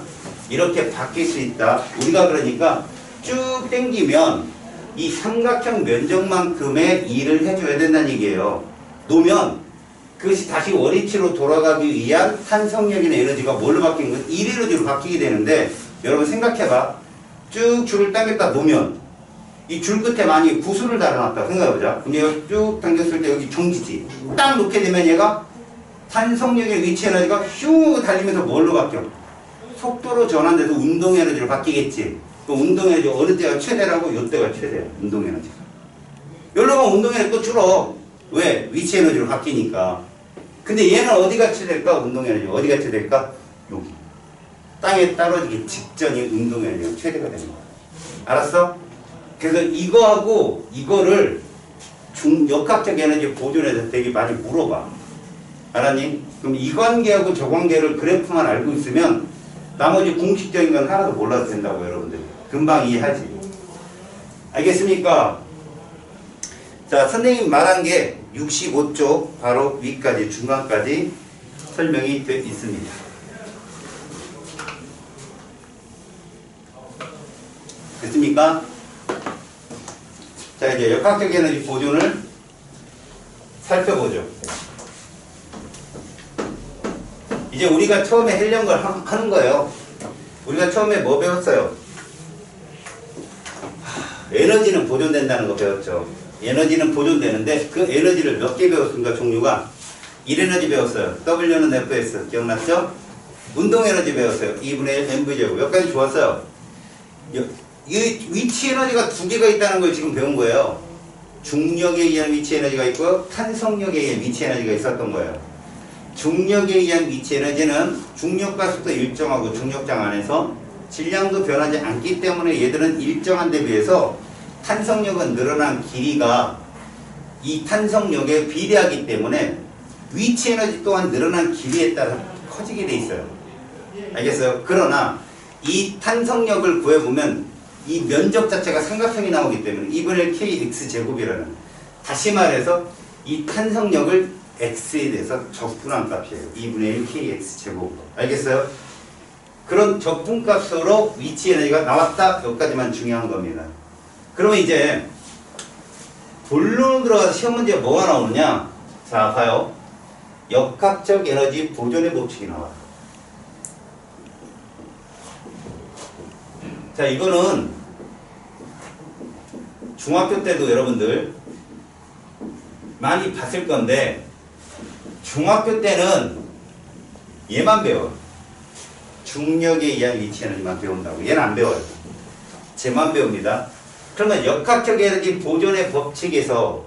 이렇게 바뀔 수 있다. 우리가 그러니까 쭉 당기면 이 삼각형 면적만큼의 일을 해줘야 된다는 얘기예요. 놓으면 그것이 다시 원위치로 돌아가기 위한 탄성력이나 에너지가 뭘로 바뀐 거예요? 일 에너지로 바뀌게 되는데, 여러분 생각해봐. 쭉 줄을 당겼다 놓으면 이 줄 끝에 만약에 구슬을 달아놨다 생각해보자. 그럼 얘가 쭉 당겼을 때 여기 정지지. 딱 놓게 되면 얘가 탄성력의 위치 에너지가 슝 달리면서 뭘로 바뀌어? 속도로 전환돼서 운동 에너지로 바뀌겠지. 그 운동 에너지 어느 때가 최대라고? 이때가 최대야. 운동 에너지가. 여기로 가면 운동 에너지 또 줄어. 왜? 위치 에너지로 바뀌니까. 근데 얘는 어디가 최대일까? 운동 에너지. 어디가 최대일까? 여기. 땅에 떨어지기 직전이 운동 에너지가 최대가 되는 거야. 알았어? 그래서 이거하고 이거를 역학적 에너지 보존에서 되게 많이 물어봐. 알았니? 그럼 이 관계하고 저 관계를 그래프만 알고 있으면 나머지 공식적인 건 하나도 몰라도 된다고, 여러분들. 금방 이해하지. 알겠습니까? 자, 선생님 말한 게 65쪽 바로 위까지 중간까지 설명이 되어 있습니다. 됐습니까? 자, 이제 역학적 에너지 보존을 살펴보죠. 이제 우리가 처음에 하려는 걸 하는 거예요. 우리가 처음에 뭐 배웠어요? 에너지는 보존된다는 거 배웠죠. 에너지는 보존되는데 그 에너지를 몇 개 배웠습니까? 종류가 1에너지 배웠어요. W는 Fs 기억났죠? 운동 에너지 배웠어요. 2분의 1 mv제곱. 여기까지 좋았어요. 이 위치 에너지가 두 개가 있다는 걸 지금 배운 거예요. 중력에 의한 위치 에너지가 있고 탄성력에 의한 위치 에너지가 있었던 거예요. 중력에 의한 위치 에너지는 중력과 속도 일정하고 중력장 안에서 질량도 변하지 않기 때문에 얘들은 일정한 데 비해서 탄성력은 늘어난 길이가 이 탄성력에 비례하기 때문에 위치 에너지 또한 늘어난 길이에 따라 커지게 돼 있어요. 알겠어요? 그러나 이 탄성력을 구해보면 이 면적 자체가 삼각형이 나오기 때문에 2분의 1 kx 제곱이라는, 다시 말해서 이 탄성력을 x에 대해서 적분한 값이에요. 2분의 1 kx 제곱. 알겠어요? 그런 적분값으로 위치 에너지가 나왔다. 여기까지만 중요한 겁니다. 그러면 이제 본론으로 들어가서 시험 문제가 뭐가 나오느냐? 자, 봐요. 역학적 에너지 보존의 법칙이 나와요. 자, 이거는 중학교 때도 여러분들 많이 봤을 건데, 중학교 때는 얘만 배워요. 중력에 의한 위치 에너지만 배운다고. 얘는 안 배워요. 쟤만 배웁니다. 그러면 역학적 에너지 보존의 법칙에서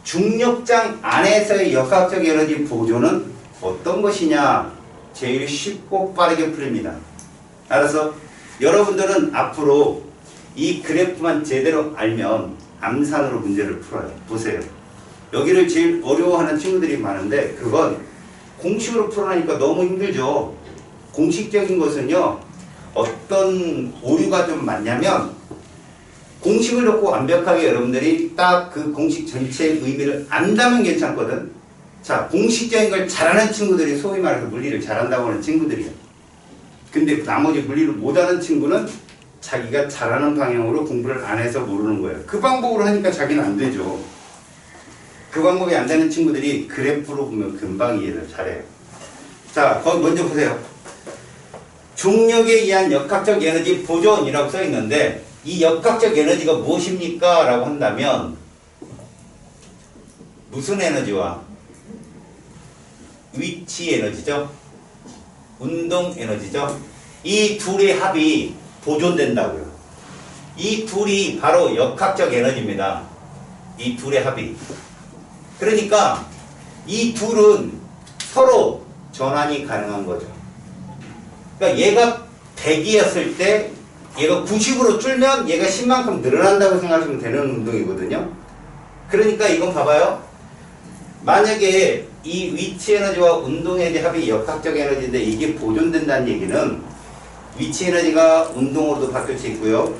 중력장 안에서의 역학적 에너지 보존은 어떤 것이냐? 제일 쉽고 빠르게 풀립니다. 알아서 여러분들은 앞으로 이 그래프만 제대로 알면 암산으로 문제를 풀어요. 보세요. 여기를 제일 어려워하는 친구들이 많은데 그건 공식으로 풀어내니까 너무 힘들죠. 공식적인 것은요, 어떤 오류가 좀 많냐면 공식을 놓고 완벽하게 여러분들이 딱 그 공식 전체의 의미를 안다면 괜찮거든. 자, 공식적인 걸 잘하는 친구들이 소위 말해서 물리를 잘한다고 하는 친구들이야. 근데 나머지 물리를 못하는 친구는 자기가 잘하는 방향으로 공부를 안 해서 모르는 거예요. 그 방법으로 하니까 자기는 안 되죠. 그 방법이 안 되는 친구들이 그래프로 보면 금방 이해를 잘해요. 자, 거기 먼저 보세요. 중력에 의한 역학적 에너지 보존이라고 써 있는데 이 역학적 에너지가 무엇입니까? 라고 한다면 무슨 에너지와 위치 에너지죠? 운동 에너지죠? 이 둘의 합이 보존된다고요. 이 둘이 바로 역학적 에너지입니다. 이 둘의 합이. 그러니까 이 둘은 서로 전환이 가능한 거죠. 그러니까 얘가 100이었을 때 얘가 90으로 줄면 얘가 10만큼 늘어난다고 생각하시면 되는 운동이거든요. 그러니까 이건 봐봐요. 만약에 이 위치 에너지와 운동 에너지 합이 역학적 에너지인데 이게 보존된다는 얘기는 위치 에너지가 운동으로도 바뀔 수 있고요.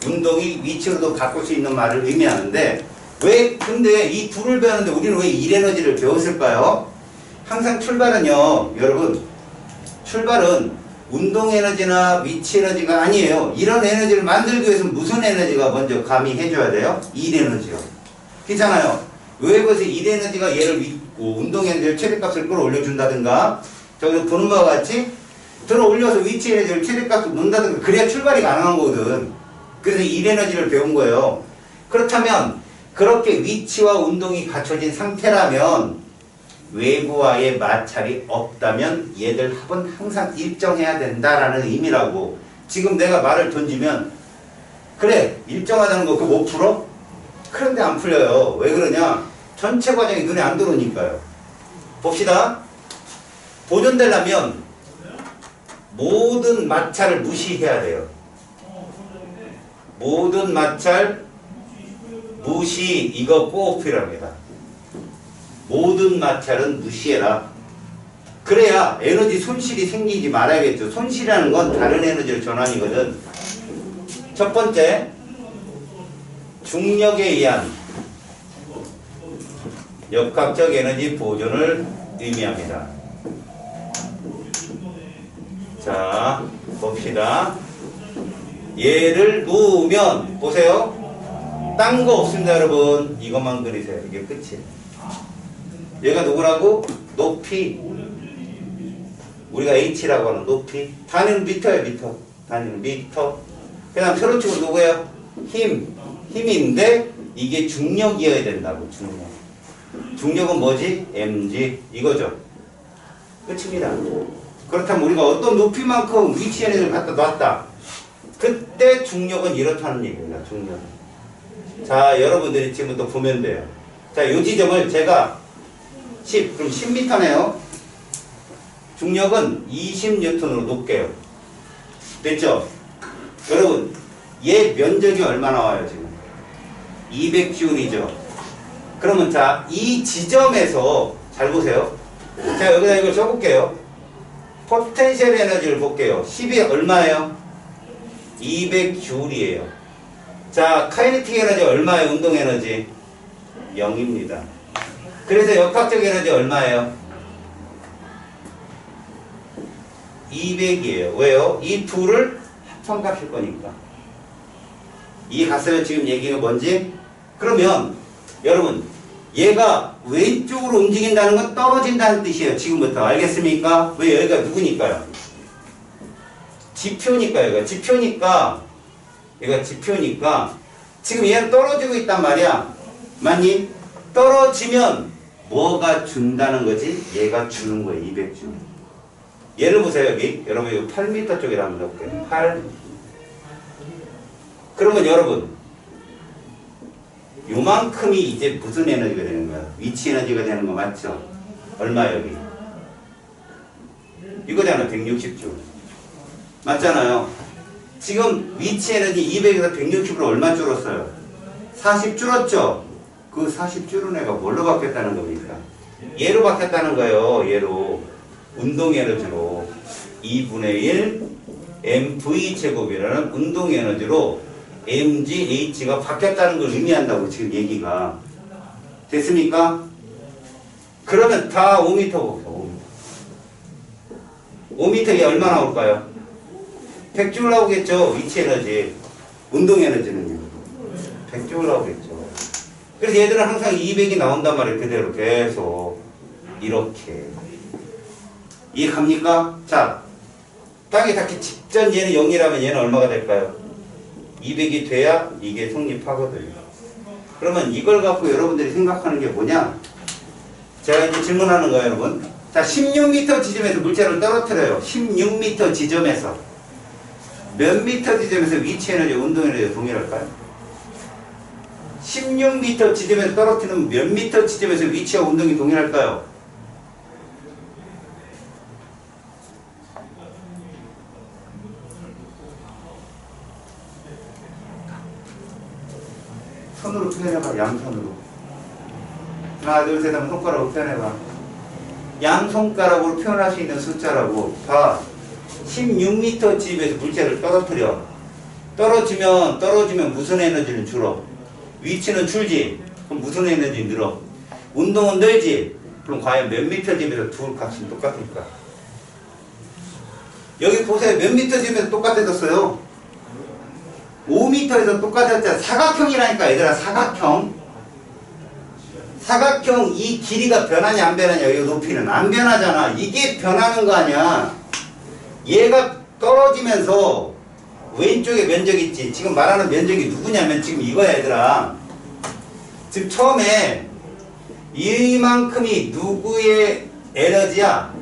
운동이 위치로도 바꿀 수 있는 말을 의미하는데 왜 근데 이 둘을 배우는데 우리는 왜 일 에너지를 배웠을까요? 항상 출발은요. 여러분 출발은 운동 에너지나 위치 에너지가 아니에요. 이런 에너지를 만들기 위해서 무슨 에너지가 먼저 가미해줘야 돼요? 일 에너지요. 그렇잖아요. 왜 그래서 일 에너지가 얘를 운동 에너지를 최대값을 끌어올려준다든가 저기서 보는 바와 같이 들어올려서 위치 에너지를 최대값을 넣는다든가 그래야 출발이 가능한 거거든. 그래서 일 에너지를 배운 거예요. 그렇다면 그렇게 위치와 운동이 갖춰진 상태라면 외부와의 마찰이 없다면 얘들 합은 항상 일정해야 된다라는 의미라고. 지금 내가 말을 던지면 그래 일정하다는 거 그거 못 풀어? 그런데 안 풀려요. 왜 그러냐? 전체 과정이 눈에 안 들어오니까요. 봅시다. 보존되려면 모든 마찰을 무시해야 돼요. 모든 마찰 무시 이거 꼭 필요합니다. 모든 마찰은 무시해라. 그래야 에너지 손실이 생기지 말아야겠죠. 손실이라는 건 다른 에너지로 전환이거든. 첫 번째 중력에 의한 역학적 에너지 보존을 의미합니다. 자 봅시다. 얘를 놓으면 보세요. 딴 거 없습니다 여러분. 이것만 그리세요. 이게 끝이에요. 얘가 누구라고? 높이. 우리가 H라고 하는 높이. 단위는 미터예요. 미터. 단위는 미터. 그 다음 세로축은 누구예요? 힘. 힘인데 이게 중력이어야 된다고. 중력. 중력은 뭐지? mg. 이거죠. 끝입니다. 그렇다면 우리가 어떤 높이만큼 위치 에너지를 갖다 놨다. 그때 중력은 이렇다는 얘기입니다. 중력. 자 여러분들이 지금부터 보면 돼요. 자 이 지점을 제가 10 그럼 10m네요. 중력은 20N으로 놓을게요. 됐죠? 여러분 얘 면적이 얼마 나와요 지금? 200J이죠. 그러면 자 이 지점에서 잘 보세요. 제가 여기다 이걸 써볼게요. 포텐셜 에너지를 볼게요. 10이 얼마예요? 200J이에요. 자 카이네틱 에너지 얼마예요? 운동 에너지 0입니다. 그래서 역학적 에너지 얼마예요? 200이에요. 왜요? 이 둘을 합성값일 거니까. 이해 갔어요? 지금 얘기가 뭔지? 그러면 여러분 얘가 왼쪽으로 움직인다는 건 떨어진다는 뜻이에요. 지금부터 알겠습니까? 왜 여기가 누구니까요? 지표니까 얘가 지표니까 지금 얘는 떨어지고 있단 말이야. 맞니? 떨어지면 뭐가 준다는 거지? 얘가 주는 거예요. 200주. 얘를 보세요. 여기 여러분 이거 8m 쪽이라 한번 해볼게요. 8. 그러면 여러분 요만큼이 이제 무슨 에너지가 되는 거야? 위치 에너지가 되는 거 맞죠? 얼마 여기? 이거잖아. 160주. 맞잖아요. 지금 위치 에너지 200에서 160으로 얼마 줄었어요? 40 줄었죠? 그 40 줄은 애가 뭘로 바뀌었다는 겁니까? 얘로 바뀌었다는 거예요. 얘로. 운동 에너지로 2분의 1 mv 제곱이라는 운동 에너지로 mgh가 바뀌었다는 걸 의미한다고 지금 얘기가 됐습니까? 그러면 다 5m 곱해요. 5m에 얼마나 올까요? 100Joule 나오겠죠. 위치 에너지. 운동 에너지는요. 100Joule 나오겠죠. 그래서 얘들은 항상 200이 나온단 말이에요. 그대로 계속. 이렇게. 이해 갑니까? 자, 땅에 닿기 직전 얘는 0이라면 얘는 얼마가 될까요? 200이 돼야 이게 성립하거든요. 그러면 이걸 갖고 여러분들이 생각하는 게 뭐냐? 제가 이제 질문하는 거예요, 여러분. 자, 16m 지점에서 물체를 떨어뜨려요. 16m 지점에서. 몇 미터 지점에서 위치 에너지, 운동 에너지가 동일할까요? 16m 지점에서 떨어뜨리면 몇 미터 지점에서 위치와 운동이 동일할까요? 손으로 표현해봐. 양손으로. 하나 둘 셋 하면 손가락으로 표현해봐. 양손가락으로 표현할 수 있는 숫자라고. 봐. 16m 지점에서 물체를 떨어뜨려. 떨어지면 무슨 에너지는 줄어? 위치는 줄지. 그럼 무슨 에너지 늘어? 운동은 늘지. 그럼 과연 몇 미터 지점에서 둘 값은 똑같을까? 여기 보세요. 몇 미터 지점에서 똑같아졌어요? 5m에서 똑같았잖아. 사각형이라니까 얘들아. 사각형 이 길이가 변하냐 안 변하냐. 이 높이는 안 변하잖아. 이게 변하는 거 아니야. 얘가 떨어지면서 왼쪽에 면적 있지. 지금 말하는 면적이 누구냐면 지금 이거야 얘들아. 지금 처음에 이만큼이 누구의 에너지야?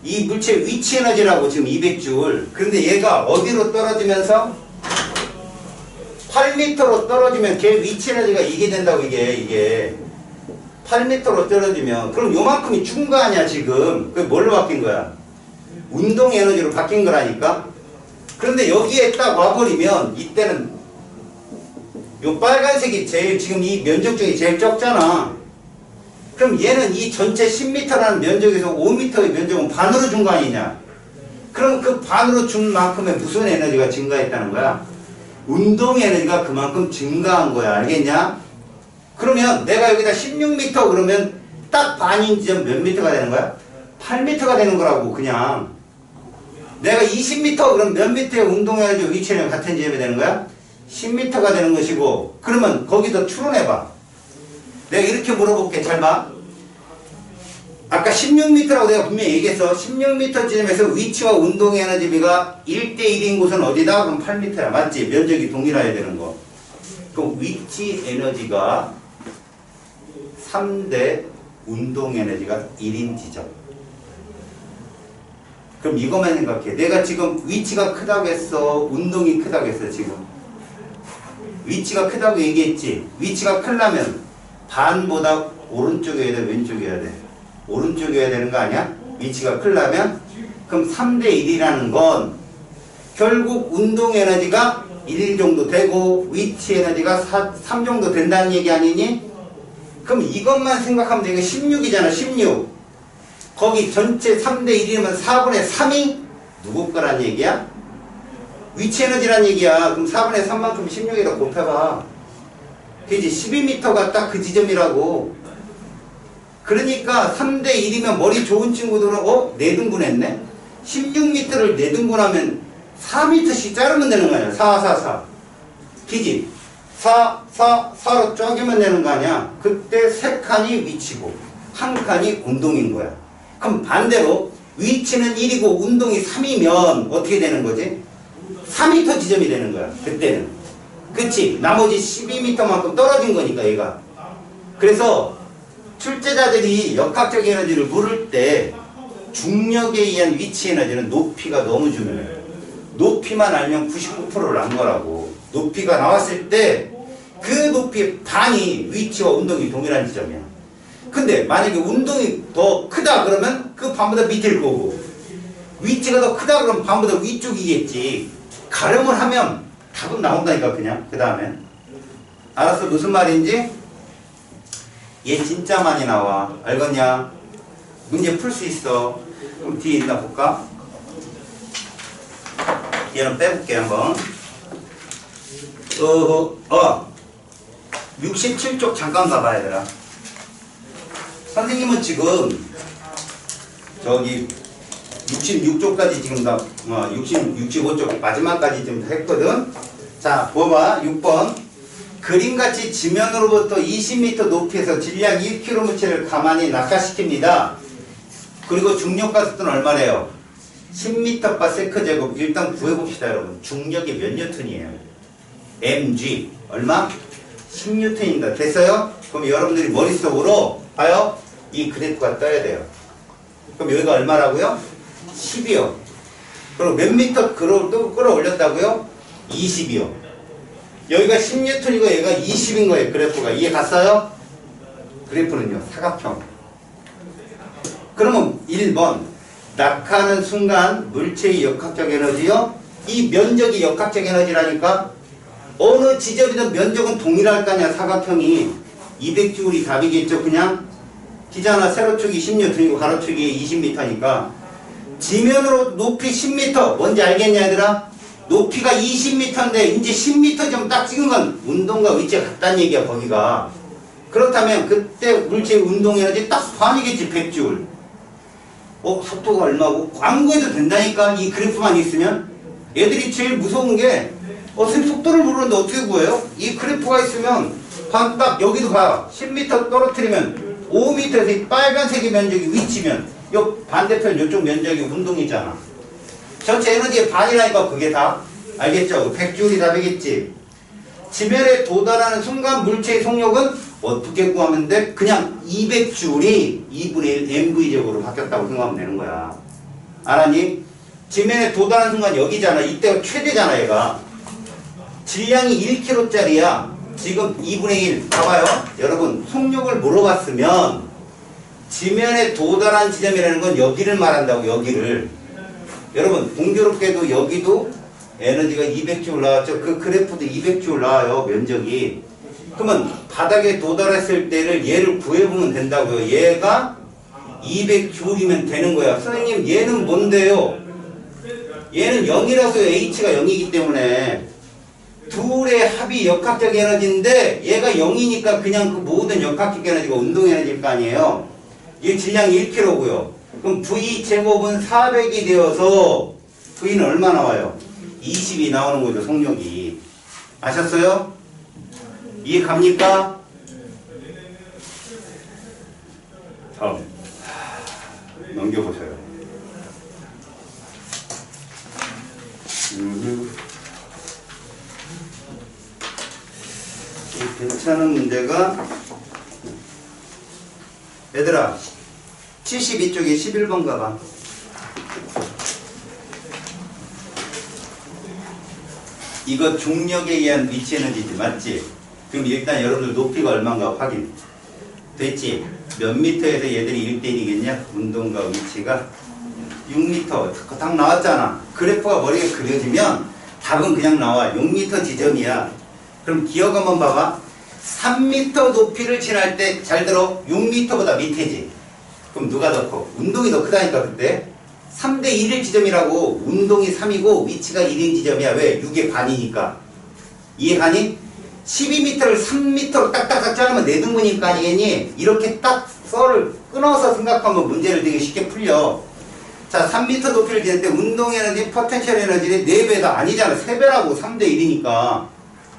이 물체 위치 에너지라고 지금 200Joule. 그런데 얘가 어디로 떨어지면서 8m로 떨어지면 걔 위치 에너지가 이게 된다고. 이게 8m로 떨어지면 그럼 요만큼이 준 거 아니야 지금. 그게 뭘로 바뀐 거야? 운동 에너지로 바뀐 거라니까. 그런데 여기에 딱 와버리면 이때는 요 빨간색이 제일 지금 이 면적 중에 제일 적잖아. 그럼 얘는 이 전체 10m라는 면적에서 5m의 면적은 반으로 준 거 아니냐. 그럼 그 반으로 준 만큼의 무슨 에너지가 증가했다는 거야? 운동 에너지가 그만큼 증가한 거야. 알겠냐? 그러면 내가 여기다 16m 그러면 딱 반인 지점 몇 미터가 되는 거야? 8m가 되는 거라고. 그냥 내가 20m 그럼 몇 미터의 운동 에너지 위치는 같은 지점이 되는 거야? 10m가 되는 것이고. 그러면 거기서 추론해봐. 내가 이렇게 물어볼게. 잘 봐. 아까 16m라고 내가 분명히 얘기했어. 16m 지점에서 위치와 운동 에너지비가 1대1인 곳은 어디다? 그럼 8m야. 맞지? 면적이 동일해야 되는 거. 그럼 위치 에너지가 3대 운동 에너지가 1인 지점. 그럼 이것만 생각해. 내가 지금 위치가 크다고 했어? 운동이 크다고 했어? 지금 위치가 크다고 얘기했지? 위치가 크려면 반보다 오른쪽이어야 돼? 왼쪽이어야 돼? 오른쪽이어야 되는 거 아니야? 위치가 크려면? 그럼 3대 1이라는 건 결국 운동 에너지가 1 정도 되고 위치 에너지가 3 정도 된다는 얘기 아니니? 그럼 이것만 생각하면 돼. 이거 16이잖아. 16. 거기 전체 3대 1이면 4분의 3이 누구 거란 얘기야? 위치 에너지란 얘기야. 그럼 4분의 3만큼 16이라고 곱해봐. 그지? 12m가 딱 그 지점이라고. 그러니까 3대 1이면 머리 좋은 친구들은 4등분했네? 16m를 4등분하면 4m씩 자르면 되는 거 아니야? 4, 4, 4. 그지? 4, 4, 4로 쪼개면 되는 거 아니야? 그때 3칸이 위치고 1칸이 운동인 거야. 그럼 반대로 위치는 1이고 운동이 3이면 어떻게 되는 거지? 4m 지점이 되는 거야. 그때는. 그치? 나머지 12m만큼 떨어진 거니까 얘가. 그래서 출제자들이 역학적 에너지를 물을 때 중력에 의한 위치 에너지는 높이가 너무 중요해. 높이만 알면 99%를 안 거라고. 높이가 나왔을 때 그 높이의 반이 위치와 운동이 동일한 지점이야. 근데 만약에 운동이 더 크다 그러면 그 반보다 밑일 거고, 위치가 더 크다 그러면 반보다 위쪽이겠지. 가름을 하면 답은 나온다니까. 그냥 그 다음에 알았어? 무슨 말인지? 얘 진짜 많이 나와. 알겠냐? 문제 풀 수 있어. 그럼 뒤에 있나 볼까? 얘는 빼볼게 한번. 67쪽 잠깐 가봐 얘들아. 선생님은 지금 저기 66쪽까지 지금 다 65쪽 마지막까지 지금 했거든. 자, 봐봐. 6번. 그림같이 지면으로부터 20m 높이에서 질량 1km를 가만히 낙하시킵니다. 그리고 중력 가속도는 얼마래요? 10m/s 제곱. 일단 구해봅시다, 여러분. 중력이 몇 뉴턴이에요? mg. 얼마? 10뉴턴입니다. 됐어요? 그럼 여러분들이 머릿속으로 봐요. 이 그래프가 떠야 돼요. 그럼 여기가 얼마라고요? 10이요. 그럼 몇 미터 또 끌어올렸다고요? 20이요. 여기가 10뉴턴이고 얘가 20인 거예요. 그래프가. 이해 갔어요? 그래프는요. 사각형. 그러면 1번. 낙하하는 순간 물체의 역학적 에너지요. 이 면적이 역학적 에너지라니까 어느 지점이든 면적은 동일할 거 아니야. 사각형이 200J이 답이겠죠. 그냥 기잖아. 세로축이 10뉴턴이고 가로축이 20m니까 지면으로 높이 10m 뭔지 알겠냐 얘들아? 높이가 20m인데 이제 10m 좀 딱 찍은 건 운동과 위치가 같다는 얘기야. 거기가 그렇다면 그때 물체의 운동 에너지 딱 반이겠지. 100J. 속도가 얼마고? 광고해도 된다니까. 이 그래프만 있으면. 애들이 제일 무서운 게 선생님 속도를 모르는데 어떻게 구해요? 이 그래프가 있으면 딱 여기도 봐. 10m 떨어뜨리면 5m에서 이 빨간색의 면적이 위치면 요 반대편 요쪽 면적이 운동이잖아. 전체 에너지의 반이라니까. 그게 다 알겠죠? 100J이 답이겠지. 지면에 도달하는 순간 물체의 속력은 어떻게 구하면 돼? 그냥 200J이 2분의 1 mv제곱으로 바뀌었다고 생각하면 되는 거야. 알았니? 지면에 도달하는 순간 여기잖아. 이때가 최대잖아. 얘가 질량이 1kg짜리야. 지금 2분의 1 봐봐요. 여러분 속력을 물어봤으면 지면에 도달한 지점이라는 건 여기를 말한다고. 여기를. 여러분 공교롭게도 여기도 에너지가 200J 올라왔죠. 그 그래프도 200J 올라와요. 면적이. 그러면 바닥에 도달했을 때를 얘를 구해보면 된다고요. 얘가 200J이면 되는 거야. 선생님 얘는 뭔데요? 얘는 0이라서 H가 0이기 때문에 둘의 합이 역학적 에너지인데 얘가 0이니까 그냥 그 모든 역학적 에너지가 운동 에너지일 거 아니에요. 얘 질량이 1kg고요. 그럼 V제곱은 400이 되어서 V는 얼마 나와요? 20이 나오는 거죠. 속력이. 아셨어요? 이해 갑니까? 다음 넘겨보세요. 괜찮은 문제가 얘들아 72쪽에 11번 가봐. 이거 중력에 의한 위치 에너지지 맞지? 그럼 일단 여러분들 높이가 얼마인가 확인 됐지? 몇 미터에서 얘들이 1대1이겠냐? 운동과 위치가 6m 딱 나왔잖아. 그래프가 머리에 그려지면 답은 그냥 나와. 6m 지점이야. 그럼 기억 한번 봐봐. 3m 높이를 지날 때 잘 들어. 6m보다 밑에지. 그럼 누가 더 커? 운동이 더 크다니까. 그때 3대 1일 지점이라고. 운동이 3이고 위치가 1인 지점이야. 왜? 6의 반이니까. 이해 가니? 12m를 3m로 딱딱딱 자르면 내등분일 거 아니겠니? 이렇게 딱 썰을 끊어서 생각하면 문제를 되게 쉽게 풀려. 자, 3m 높이를 지날 때 운동 에너지, 포텐셜 에너지는 4배가 아니잖아. 3배라고. 3대 1이니까.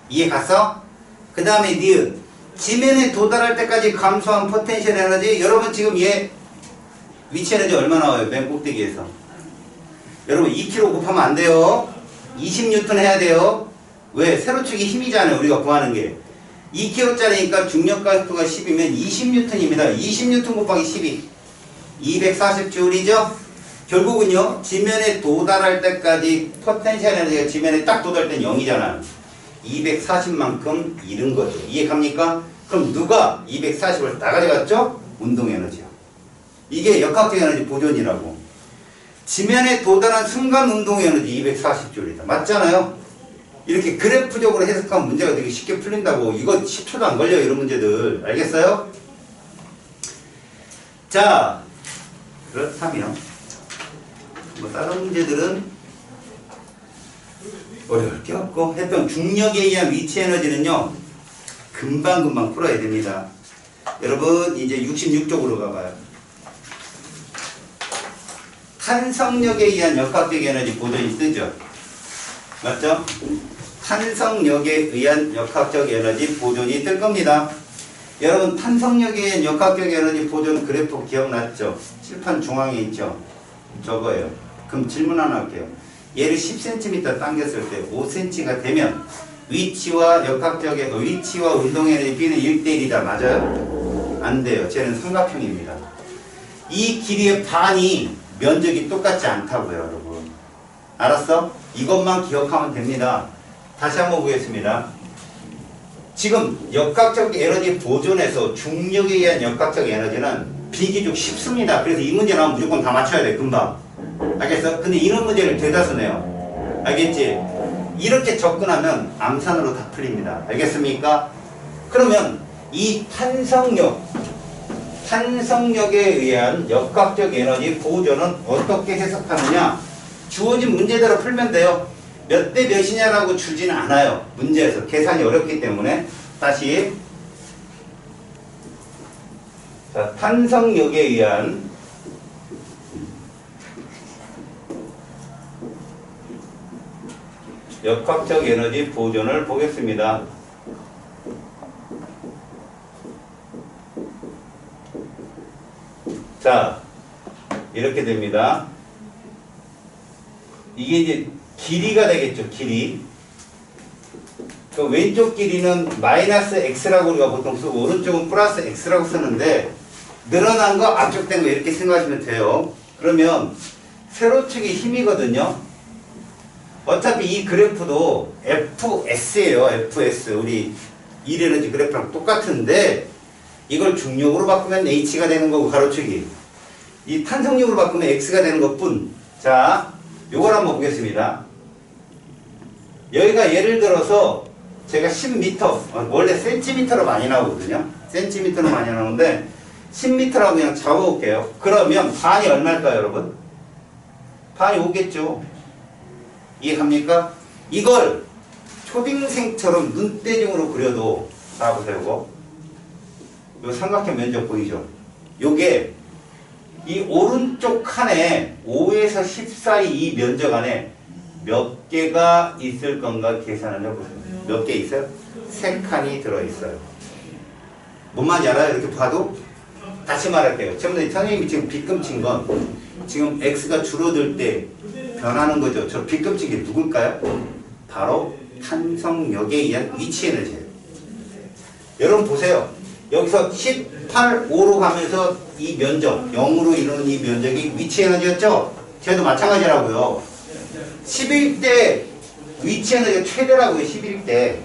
이해 갔어? 그 다음에 니은. 지면에 도달할 때까지 감소한 포텐셜 에너지. 여러분 지금 얘 위치 에너지 얼마 나와요? 맨 꼭대기에서. 여러분 2kg 곱하면 안 돼요. 20N 해야 돼요. 왜? 세로축이 힘이잖아요. 우리가 구하는 게. 2kg짜리니까 중력가속도가 10이면 20N입니다. 20N 곱하기 12. 240J이죠? 결국은요. 지면에 도달할 때까지 포텐셜 에너지가 지면에 딱 도달할 땐 0이잖아요. 240만큼 잃은 거죠. 이해 갑니까? 그럼 누가 240을 다 가져갔죠? 운동 에너지요. 이게 역학적 에너지 보존이라고. 지면에 도달한 순간 운동 에너지 240J이다. 맞잖아요? 이렇게 그래프적으로 해석하면 문제가 되게 쉽게 풀린다고. 이거 10초도 안 걸려요. 이런 문제들. 알겠어요? 자, 그렇다면 뭐 다른 문제들은 어려울 게 없고 했던 중력에 의한 위치 에너지는요. 금방금방 풀어야 됩니다. 여러분 이제 66쪽으로 가봐요. 탄성력에 의한 역학적 에너지 보존이 뜨죠. 맞죠? 탄성력에 의한 역학적 에너지 보존이 뜰 겁니다. 여러분 탄성력에 의한 역학적 에너지 보존 그래프 기억났죠? 칠판 중앙에 있죠? 저거예요. 그럼 질문 하나 할게요. 얘를 10cm 당겼을 때 5cm가 되면 위치와 위치와 운동 에너지 B는 1대1이다. 맞아요? 안 돼요. 쟤는 삼각형입니다. 이 길이의 반이 면적이 똑같지 않다고요, 여러분. 알았어? 이것만 기억하면 됩니다. 다시 한번 보겠습니다. 지금 역학적 에너지 보존에서 중력에 의한 역학적 에너지는 비교적 쉽습니다. 그래서 이 문제 나오면 무조건 다 맞춰야 돼, 금방. 알겠어? 근데 이런 문제를 대다수 내요. 알겠지? 이렇게 접근하면 암산으로 다 풀립니다. 알겠습니까? 그러면 이 탄성력에 의한 역학적 에너지 보존은 어떻게 해석하느냐? 주어진 문제대로 풀면 돼요. 몇 대 몇이냐라고 주지는 않아요. 문제에서. 계산이 어렵기 때문에. 다시. 자, 탄성력에 의한 역학적 에너지 보존을 보겠습니다. 자, 이렇게 됩니다. 이게 이제 길이가 되겠죠, 길이. 그 왼쪽 길이는 마이너스 x라고 우리가 보통 쓰고 오른쪽은 플러스 x라고 쓰는데 늘어난 거 압축된 거 이렇게 생각하시면 돼요. 그러면 세로축이 힘이거든요. 어차피 이 그래프도 fs예요. fs. 우리 일에너지 그래프랑 똑같은데 이걸 중력으로 바꾸면 h가 되는 거고 가로축이. 이 탄성력으로 바꾸면 x가 되는 것뿐. 자, 요걸 한번 보겠습니다. 여기가 예를 들어서 제가 10m, 원래 cm로 많이 나오거든요. cm로 많이 나오는데 10m라고 그냥 잡아볼게요. 그러면 반이 얼마일까요, 여러분? 반이 오겠죠. 이해갑니까? 이걸 초딩생처럼 눈대중으로 그려도, 봐보세요, 이거. 요 삼각형 면적 보이죠? 요게 이 오른쪽 칸에 5에서 10 사이 이 면적 안에 몇 개가 있을 건가 계산을 해보세요. 몇 개 있어요? 3칸이 들어있어요. 뭔 말인지 알아요? 이렇게 봐도? 다시 말할게요. 선생님이 지금 빗금친 건 지금 x가 줄어들 때 변하는 거죠. 저 빗금친 게 누굴까요? 바로 탄성력에 의한 위치 에너지예요. 여러분 보세요. 여기서 18, 5로 가면서 이 면적, 0으로 이루는 이 면적이 위치 에너지였죠? 쟤도 마찬가지라고요. 11대 위치 에너지가 최대라고요. 11대.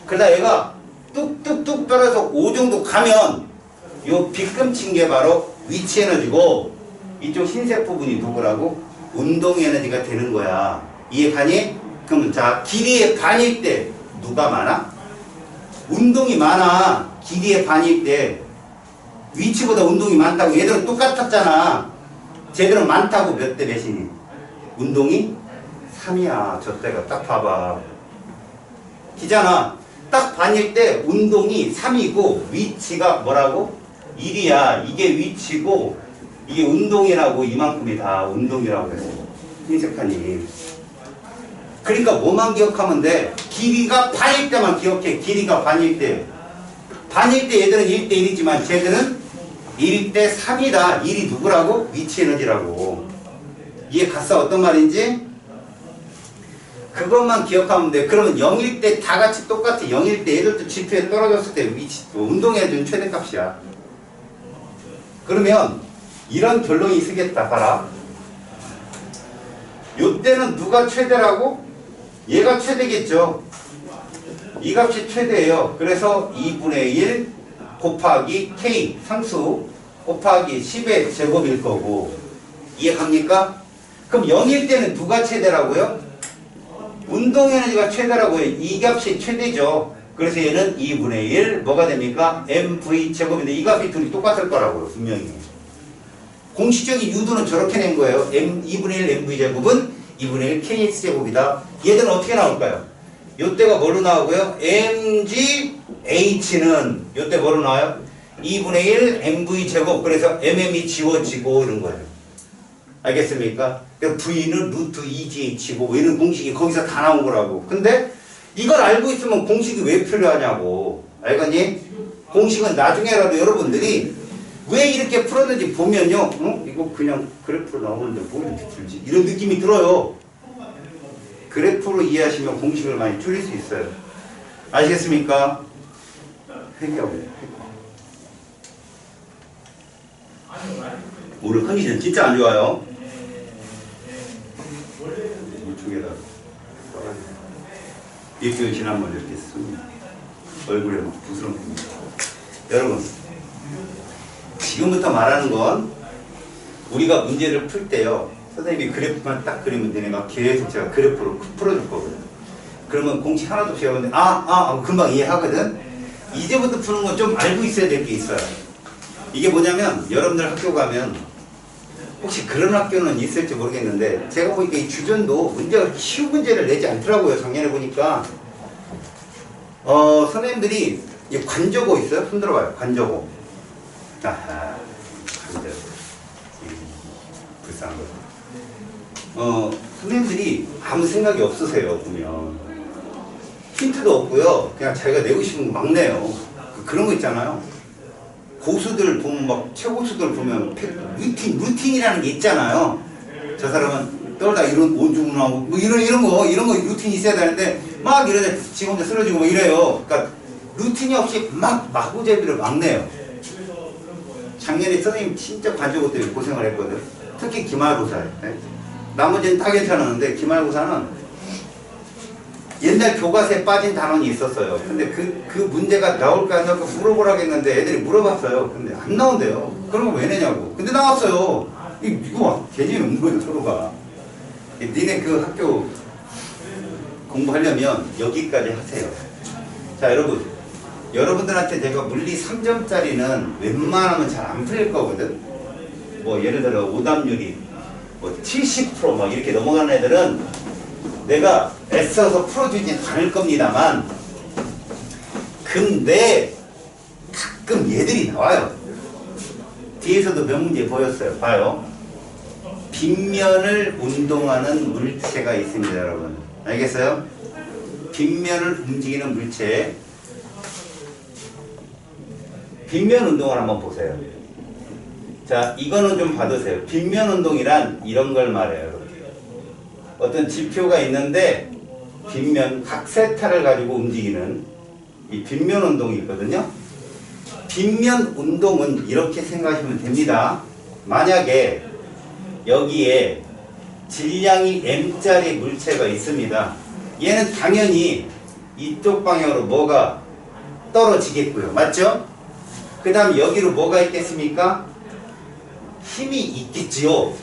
그러다 얘가 뚝뚝뚝 떨어져서 5 정도 가면 요 빗금친 게 바로 위치 에너지고 이쪽 흰색 부분이 누구라고? 운동 에너지가 되는 거야. 이해가니? 그럼 자, 길이의 반일 때 누가 많아? 운동이 많아. 길이의 반일 때 위치보다 운동이 많다고. 얘들은 똑같았잖아. 쟤들은 많다고. 몇 대 몇이니? 운동이 3이야. 저 때가 딱 봐봐. 기잖아. 딱 반일 때 운동이 3이고 위치가 뭐라고? 1이야. 이게 위치고 이게 운동이라고. 이만큼이 다 운동이라고 했어. 흰색하니. 그러니까 뭐만 기억하면 돼? 길이가 반일 때만 기억해. 길이가 반일 때. 반일 때 얘들은 1대 1이지만 쟤들은 1대 3이다. 1이 누구라고? 위치 에너지라고. 이해 갔어? 어떤 말인지? 그것만 기억하면 돼. 그러면 0일 때 다 같이 똑같아. 0일 때 얘들도 지표에 떨어졌을 때 위치, 운동 에너지는 최대값이야. 그러면 이런 결론이 쓰겠다. 봐라. 요때는 누가 최대라고? 얘가 최대겠죠. 이 값이 최대예요. 그래서 2분의 1 곱하기 k 상수 곱하기 10의 제곱일 거고. 이해갑니까? 그럼 0일 때는 누가 최대라고요? 운동 에너지가 최대라고요. 이 값이 최대죠. 그래서 얘는 2분의 1 뭐가 됩니까? mv 제곱인데 이 값이 둘이 똑같을 거라고요. 분명히. 공식적인 유도는 저렇게 낸 거예요. 2분의 1 mv 제곱은 2분의 1 kx 제곱이다. 얘들은 어떻게 나올까요? 요때가 뭐로 나오고요? mg h는 요때 뭐로 나와요? 2분의 1 mv 제곱. 그래서 mm이 지워지고 이런 거예요. 알겠습니까? 그래서 v는 루트 2gh고 이런 공식이 거기서 다 나온 거라고. 근데 이걸 알고 있으면 공식이 왜 필요하냐고. 알겠니? 공식은 나중에라도 여러분들이 왜 이렇게 풀었는지 보면요. 이거 그냥 그래프로 나오는데 뭐 이렇게 풀지? 이런 느낌이 들어요. 그래프로 이해하시면 공식을 많이 줄일 수 있어요. 아시겠습니까? 회계하고요. 오늘 컨디션 진짜 안 좋아요. 물쪽에다 입술 지난번에 이렇게 씁니다. 얼굴에 막 부스럼입니다. 여러분, 지금부터 말하는 건 우리가 문제를 풀 때요. 선생님이 그래프만 딱 그리면 되니까 계속 제가 그래프로 풀어줄 거거든. 그러면 공식 하나도 없이 하는데 금방 이해하거든. 이제부터 푸는 건 좀 알고 있어야 될 게 있어요. 이게 뭐냐면 여러분들 학교 가면 혹시 그런 학교는 있을지 모르겠는데 제가 보니까 이 주전도 문제가 쉬운 문제를 내지 않더라고요. 작년에 보니까 선생님들이 이 관저고 있어요? 손 들어봐요. 관저고. 아하, 관저. 불쌍한 거. 선생님들이 아무 생각이 없으세요. 보면 힌트도 없고요. 그냥 자기가 내고 싶은 거 막 내요. 그런 거 있잖아요. 고수들 보면 막 최고수들 보면 루틴이라는 게 있잖아요. 저 사람은 떨다 이런 오줌 나오고 뭐 이런 거 루틴이 있어야 되는데 막 이러다 지금 혼자 쓰러지고 뭐 이래요. 그러니까 루틴이 없이 막 마구잡이를 막 내요. 작년에 선생님 진짜 관저고 때문에 고생을 했거든. 특히 기말고사. 네? 나머지는 다 괜찮았는데 기말고사는 옛날 교과서에 빠진 단원이 있었어요. 근데 그 문제가 나올까 안 나올까 물어보라고 했는데 애들이 물어봤어요. 근데 안 나온대요. 그런 거 왜 내냐고. 근데 나왔어요. 이거 개념이 없는 거예요, 서로가. 니네 그 학교 공부하려면 여기까지 하세요. 자, 여러분들한테 제가 물리 3점짜리는 웬만하면 잘 안 풀릴 거거든. 뭐 예를 들어 오답률이 뭐 70% 막 이렇게 넘어가는 애들은 내가 애써서 풀어주진 않을 겁니다만, 근데 가끔 얘들이 나와요. 뒤에서도 몇 문제 보였어요. 봐요. 빗면을 운동하는 물체가 있습니다, 여러분. 알겠어요? 빗면을 움직이는 물체. 빗면 운동을 한번 보세요. 자, 이거는 좀 봐두세요. 빗면 운동이란 이런 걸 말해요. 어떤 지표가 있는데 빗면 각세타를 가지고 움직이는 이 빗면 운동이 있거든요. 빗면 운동은 이렇게 생각하시면 됩니다. 만약에 여기에 질량이 m짜리 물체가 있습니다. 얘는 당연히 이쪽 방향으로 뭐가 떨어지겠고요. 맞죠? 그 다음 여기로 뭐가 있겠습니까? 힘이 있겠지요.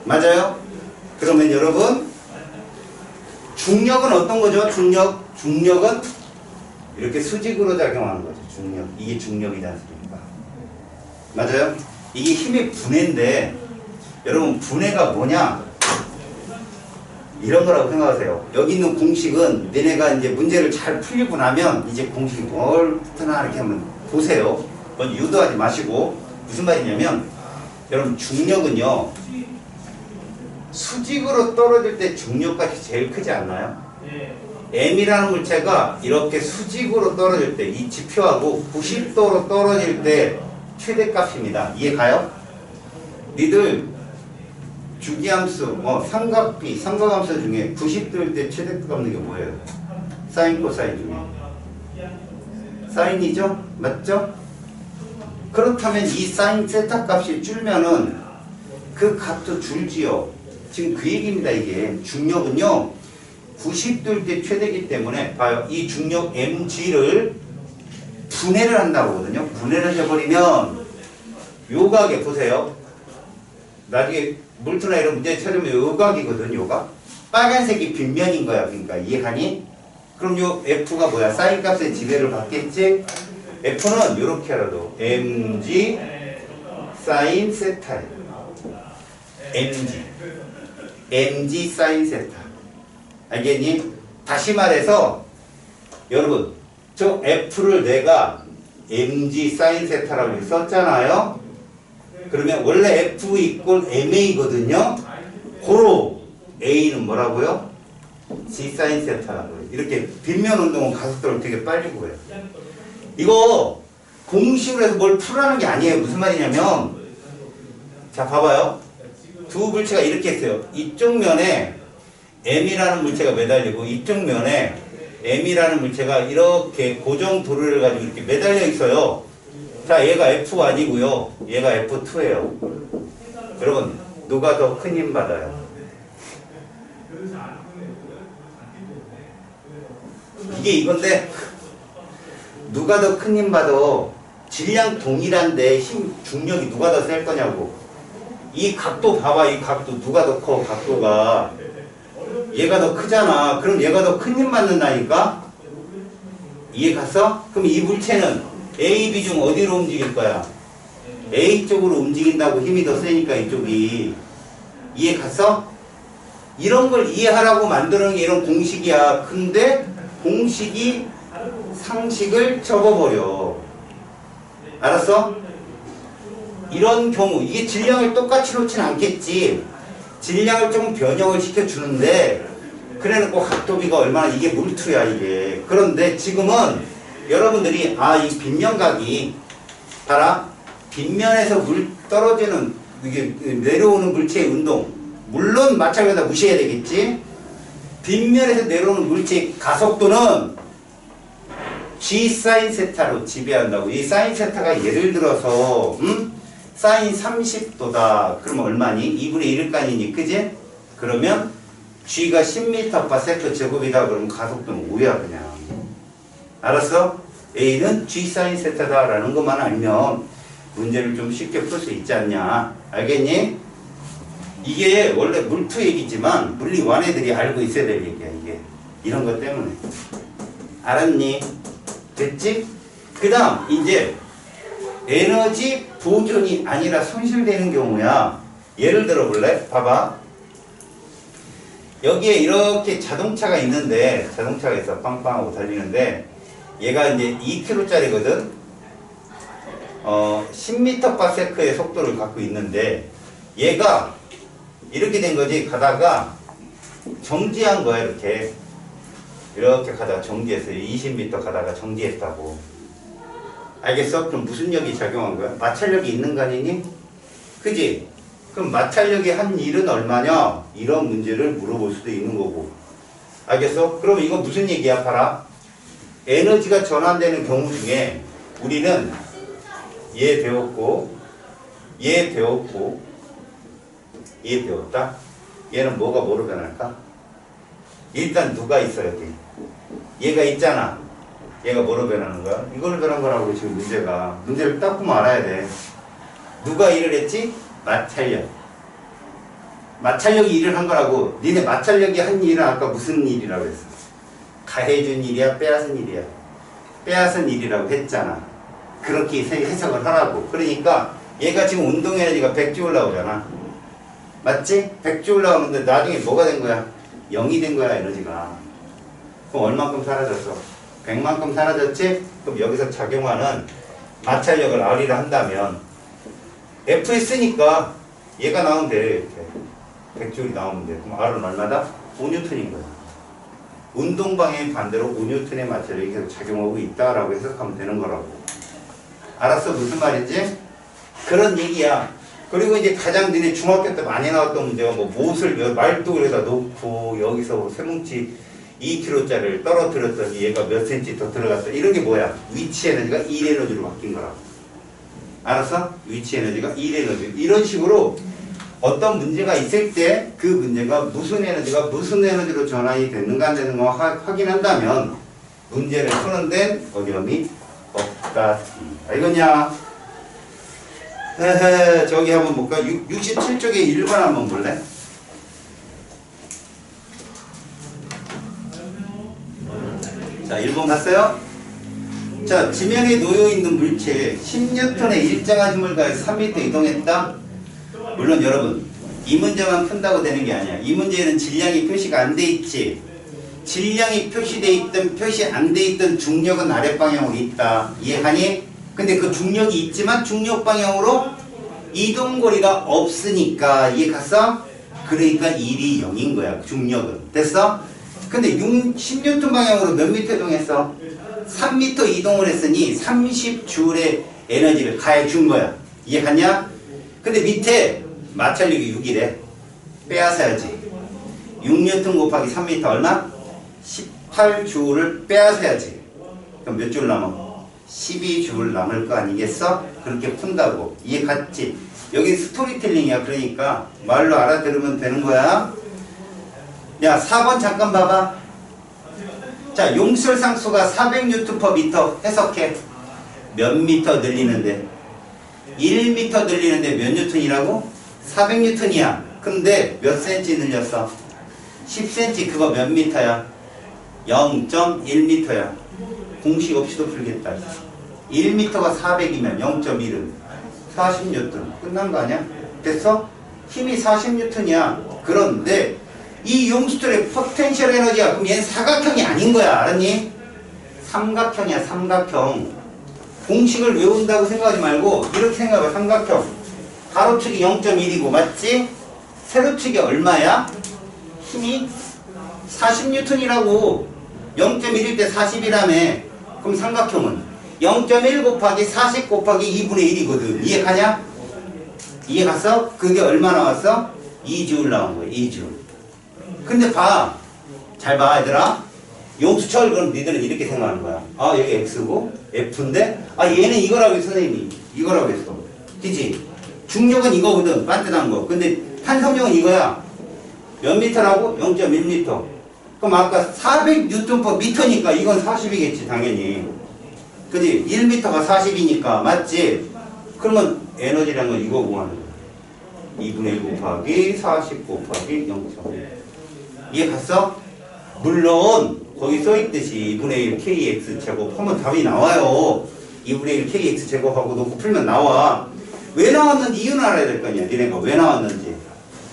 맞아요? 그러면 여러분, 중력은 어떤 거죠? 중력은 이렇게 수직으로 작용하는 거죠. 중력. 이게 중력이지 않습니까? 맞아요? 이게 힘의 분해인데, 여러분 분해가 뭐냐? 이런 거라고 생각하세요. 여기 있는 공식은 너네가 이제 문제를 잘 풀리고 나면 이제 공식이 뭘 뜻하나 이렇게 한번 보세요. 먼저 유도하지 마시고. 무슨 말이냐면, 여러분 중력은요, 수직으로 떨어질 때 중력값이 제일 크지 않나요? m이라는 물체가 이렇게 수직으로 떨어질 때 이 지표하고 90도로 떨어질 때 최대값입니다. 이해 가요? 니들 주기함수, 삼각함수 중에 90도일 때 최대값 없는 게 뭐예요? 사인, 코사인 중에 사인이죠? 맞죠? 그렇다면 이 사인 세타 값이 줄면은 그 값도 줄지요. 지금 그 얘기입니다. 이게 중력은요 90도일 때 최대이기 때문에 봐요. 이 중력 mg를 분해를 한다고 하거든요. 분해를 해버리면 요각에 보세요. 나중에 물투나 이런 문제 찾으면 요각이거든. 요각 빨간색이 빗면인 거야. 그러니까 이해하니? 그럼 요 f가 뭐야? 사인 값의 지배를 받겠지? f는 이렇게 알아도 mg 사인 세타예요. mg 사인 세타. 알겠니? 다시 말해서 여러분 저 f를 내가 mg 사인 세타라고 썼잖아요. 그러면 원래 F 이꼴 MA거든요. 고로 A는 뭐라고요? G 사인 세타라고요. 이렇게 빗면 운동은 가속도를 되게 빨리 구해요. 이거 공식으로 해서 뭘 풀라는 게 아니에요. 무슨 말이냐면, 자 봐봐요. 두 물체가 이렇게 있어요. 이쪽 면에 M이라는 물체가 매달리고 이쪽 면에 M이라는 물체가 이렇게 고정 도르를 가지고 이렇게 매달려 있어요. 자, 얘가 F1이고요. 얘가 F2예요. 여러분, 누가 더 큰 힘 받아요? 이게 이건데, 누가 더 큰 힘 받아? 질량 동일한데 힘, 중력이 누가 더 셀 거냐고. 이 각도 봐봐. 이 각도 누가 더 커? 각도가 얘가 더 크잖아. 그럼 얘가 더 큰 힘 받는다니까? 이해 갔어? 그럼 이 물체는 A, B 중 어디로 움직일 거야? A 쪽으로 움직인다고. 힘이 더 세니까 이쪽이. 이해 갔어? 이런 걸 이해하라고 만드는 게 이런 공식이야. 근데 공식이 상식을 접어버려. 알았어? 이런 경우, 이게 질량을 똑같이 놓진 않겠지. 질량을 조금 변형을 시켜주는데, 그래 놓고 각도비가 얼마나, 이게 물투야, 이게. 그런데 지금은 여러분들이, 이 빗면각이, 봐라. 빗면에서 물 떨어지는, 이게 내려오는 물체의 운동. 물론 마찰보다 무시해야 되겠지. 빗면에서 내려오는 물체의 가속도는 G 사인 세타로 지배한다고. 이 사인 세타가 예를 들어서, 사인 30도다. 그러면 얼마니? 2분의 1일 거 아니니? 그지? 그러면 G가 10m/s 제곱이다. 그러면 가속도는 5야 그냥. 알았어? A는 G 사인 세타다라는 것만 알면 문제를 좀 쉽게 풀 수 있지 않냐. 알겠니? 이게 원래 물투 얘기지만 물리원 애들이 알고 있어야 될 얘기야. 이게 이런 것 때문에. 알았니? 됐지? 그 다음 이제 에너지 보존이 아니라 손실되는 경우야. 예를 들어 볼래? 봐봐. 여기에 이렇게 자동차가 있는데, 자동차가 있어. 빵빵하고 달리는데, 얘가 이제 2km짜리거든? 10m/s의 속도를 갖고 있는데, 얘가 이렇게 된 거지. 가다가 정지한 거야, 이렇게. 이렇게 가다가 정지했어요. 20m 가다가 정지했다고. 알겠어? 그럼 무슨力이 작용한 거야? 마찰력이 있는 거 아니니? 그지? 그럼 마찰력이 한 일은 얼마냐? 이런 문제를 물어볼 수도 있는 거고. 알겠어? 그럼 이거 무슨 얘기야? 봐라. 에너지가 전환되는 경우 중에 우리는 얘 배웠고, 얘 배웠고, 얘 배웠다? 얘는 뭐가 뭐로 변할까? 일단 누가 있어, 여기? 얘가 있잖아. 얘가 뭐로 변하는 거야? 이걸로 변한 거라고 지금 문제가. 문제를 딱 보면 알아야 돼. 누가 일을 했지? 마찰력. 마찰력이 일을 한 거라고. 니네 마찰력이 한 일은 아까 무슨 일이라고 했어? 가해준 일이야? 빼앗은 일이야? 빼앗은 일이라고 했잖아. 그렇게 해석을 하라고. 그러니까 얘가 지금 운동에너지가 100J 올라오잖아. 맞지? 100J 올라오는데 나중에 뭐가 된 거야? 0이 된 거야, 에너지가. 그럼 얼만큼 사라졌어? 100만큼 사라졌지? 그럼 여기서 작용하는 마찰력을 R이라 한다면 F에 쓰니까 얘가 나오면 돼. 이렇게 100J이 나오면 돼. 그럼 R은 얼마다? 5N인 거야. 운동 방향 반대로 5N의 마찰력이 계속 작용하고 있다라고 해석하면 되는 거라고. 알았어? 무슨 말인지? 그런 얘기야. 그리고 이제 가장 너네 중학교 때 많이 나왔던 문제가 뭐 못을 말뚝에다 놓고 여기서 쇠뭉치 2kg짜리를 떨어뜨렸더니 얘가 몇 cm 더 들어갔다. 이런 게 뭐야? 위치 에너지가 1에너지로 바뀐 거라고. 알았어? 위치 에너지가 1에너지. 이런 식으로 어떤 문제가 있을 때 그 문제가 무슨 에너지가 무슨 에너지로 전환이 되는가 안 되는가 확인한다면 문제를 푸는 데는 어려움이 없다. 알겠냐? 저기 한번 볼까? 67쪽에 1번 한번 볼래? 자, 1번 봤어요? 자, 지면에 놓여있는 물체에 10N의 일정한 힘을 가해 3m 이동했다? 물론 여러분, 이 문제만 푼다고 되는 게 아니야. 이 문제에는 질량이 표시가 안 돼 있지. 질량이 표시돼 있든 표시 안 돼 있든 중력은 아랫방향으로 있다. 이해하니? 근데 그 중력이 있지만 중력 방향으로 이동거리가 없으니까 이해 갔어? 그러니까 1이 0인 거야. 중력은. 됐어? 근데 10N 방향으로 몇 미터 이동했어? 3m 이동을 했으니 30J의 에너지를 가해준 거야. 이해 갔냐? 근데 밑에 마찰력이 6이래. 빼앗아야지. 6N 곱하기 3m 얼마? 18J를 빼앗아야지. 그럼 몇 줄 남아? 12줄 남을 거 아니겠어? 그렇게 푼다고. 이해 갔지? 여기 스토리텔링이야. 그러니까 말로 알아들으면 되는 거야. 야, 4번 잠깐 봐봐. 자, 용설상수가 400N/m 해석해. 몇 미터 늘리는데? 1m 늘리는데 몇 뉴턴이라고? 400N이야. 근데 몇 cm 늘렸어? 10cm. 그거 몇 미터야? 0.1m야. 공식 없이도 풀겠다. 1m가 400이면 0.1은 40N. 끝난 거 아니야? 됐어? 힘이 40N이야. 그런데 이 용수철의 포텐셜 에너지가 그럼 얘는 사각형이 아닌 거야. 알았니? 삼각형이야. 삼각형. 공식을 외운다고 생각하지 말고 이렇게 생각해. 삼각형. 가로축이 0.1이고 맞지? 세로축이 얼마야? 힘이 40N이라고. 0.1일 때 40이라며. 그럼 삼각형은 0.1 곱하기 40 곱하기 2분의 1이거든. 이해 가냐? 이해 갔어? 그게 얼마 나왔어? 2줄 나온 거야. 2줄. 근데 봐. 잘 봐 얘들아. 용수철 그럼 니들은 이렇게 생각하는 거야. 아 여기 X고 F인데 아 얘는 이거라고 했어. 선생님이 이거라고 했어. 그치? 중력은 이거거든. 반듯한 거. 근데 탄성력은 이거야. 몇 미터라고? 0.1m. 그럼 아까 400N/m니까 이건 40이겠지 당연히. 그지? 1m가 40이니까 맞지? 그러면 에너지라는 건 이거 구하는 거야. 2분의 1 곱하기 40 곱하기 0.1. 이해 갔어? 물론 거기 써있듯이 2분의 1 kx 제곱 하면 답이 나와요. 2분의 1 kx 제곱하고 놓고 풀면 나와. 왜 나왔는지 이유는 알아야 될 거 아니야. 니네가 왜 나왔는지.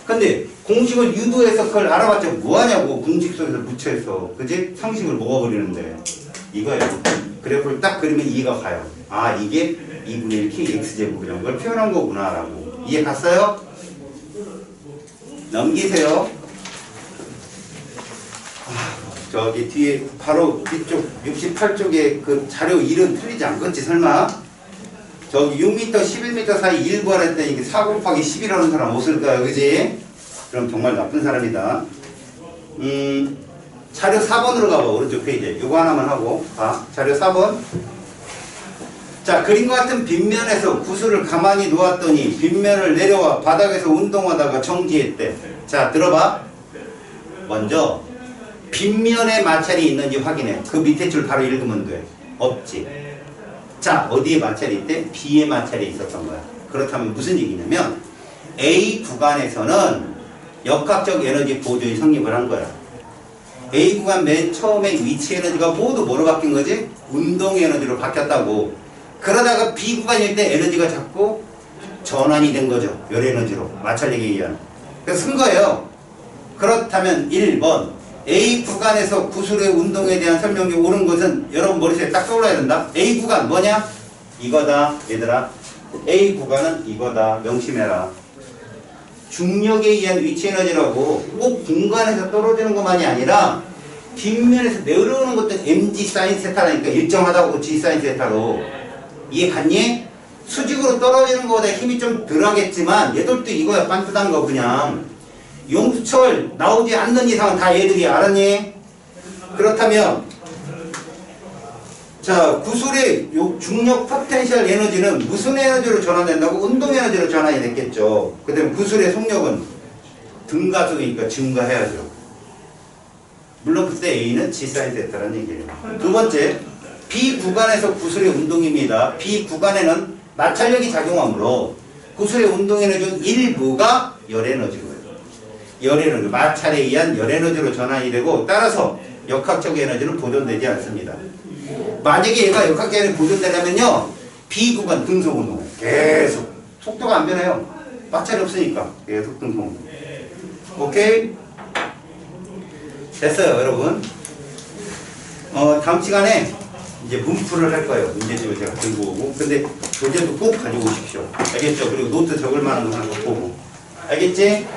근데 공식을 유도해서 그걸 알아봤자 뭐하냐고. 공식 속에서 묻혀있어. 그지? 상식을 먹어버리는데 이거예요. 그래프를 딱 그리면 이해가 가요. 아 이게 2분의 1 kx제곱이라는 걸 표현한 거구나 라고. 이해 갔어요? 넘기세요. 저기 뒤에 바로 뒤쪽 68쪽에 그 자료 이름 틀리지 않겠지 설마? 저기 6m 11m 사이 1 구하라 했더니 4 곱하기 10이라는 사람 없을까요? 그지? 그럼 정말 나쁜 사람이다. 자료 4번으로 가봐. 오른쪽 페이지에 요거 하나만 하고 봐. 자료 4번. 자, 그림과 같은 빗면에서 구슬을 가만히 놓았더니 빗면을 내려와 바닥에서 운동하다가 정지했대. 자, 들어봐. 먼저 빗면에 마찰이 있는지 확인해. 그 밑에 줄 바로 읽으면 돼. 없지. 자, 어디에 마찰이 있대? B에 마찰이 있었던 거야. 그렇다면 무슨 얘기냐면 A 구간에서는 역학적 에너지 보존이 성립을 한 거야. A 구간 맨 처음에 위치 에너지가 모두 뭐로 바뀐 거지? 운동 에너지로 바뀌었다고. 그러다가 B 구간일 때 에너지가 자꾸 전환이 된 거죠. 열 에너지로. 마찰력에 의한. 그래서 쓴 거예요. 그렇다면 1번 A 구간에서 구슬의 운동에 대한 설명이 옳은 것은 여러분 머릿속에 딱 떠올라야 된다. A 구간 뭐냐? 이거다 얘들아. A 구간은 이거다. 명심해라. 중력에 의한 위치 에너지라고 꼭 공간에서 떨어지는 것만이 아니라 빗면에서 내려오는 것도 mg 사인 세타라니까 일정하다고 g 사인 세타로. 이해 갔니? 수직으로 떨어지는 것보다 힘이 좀 덜하겠지만 얘들도 이거야. 반듯한 거 그냥. 용수철 나오지 않는 이상은 다 얘들이 알았니? 그렇다면 자 구슬의 중력 포텐셜 에너지는 무슨 에너지로 전환된다고? 운동 에너지로 전환이 됐겠죠. 그 다음에 구슬의 속력은 등가속이니까 증가해야죠. 물론 그때 A는 G 사인 세타라는 얘기예요. 두 번째, B 구간에서 구슬의 운동입니다. B 구간에는 마찰력이 작용하므로 구슬의 운동 에너지는 일부가 열 에너지고요. 열 에너지, 마찰에 의한 열 에너지로 전환이 되고 따라서 역학적 에너지는 보존되지 않습니다. 만약에 얘가 역학적 에너지 보존되려면요 B 구간 등속 운동 계속 속도가 안 변해요. 마찰이 없으니까 계속 등속 운동. 오케이? 됐어요 여러분. 다음 시간에 이제 문풀을 할 거예요. 문제집을 제가 들고 오고. 근데 교재도 꼭 가지고 오십시오. 알겠죠? 그리고 노트 적을 만한 거 하나 갖고 오고. 알겠지?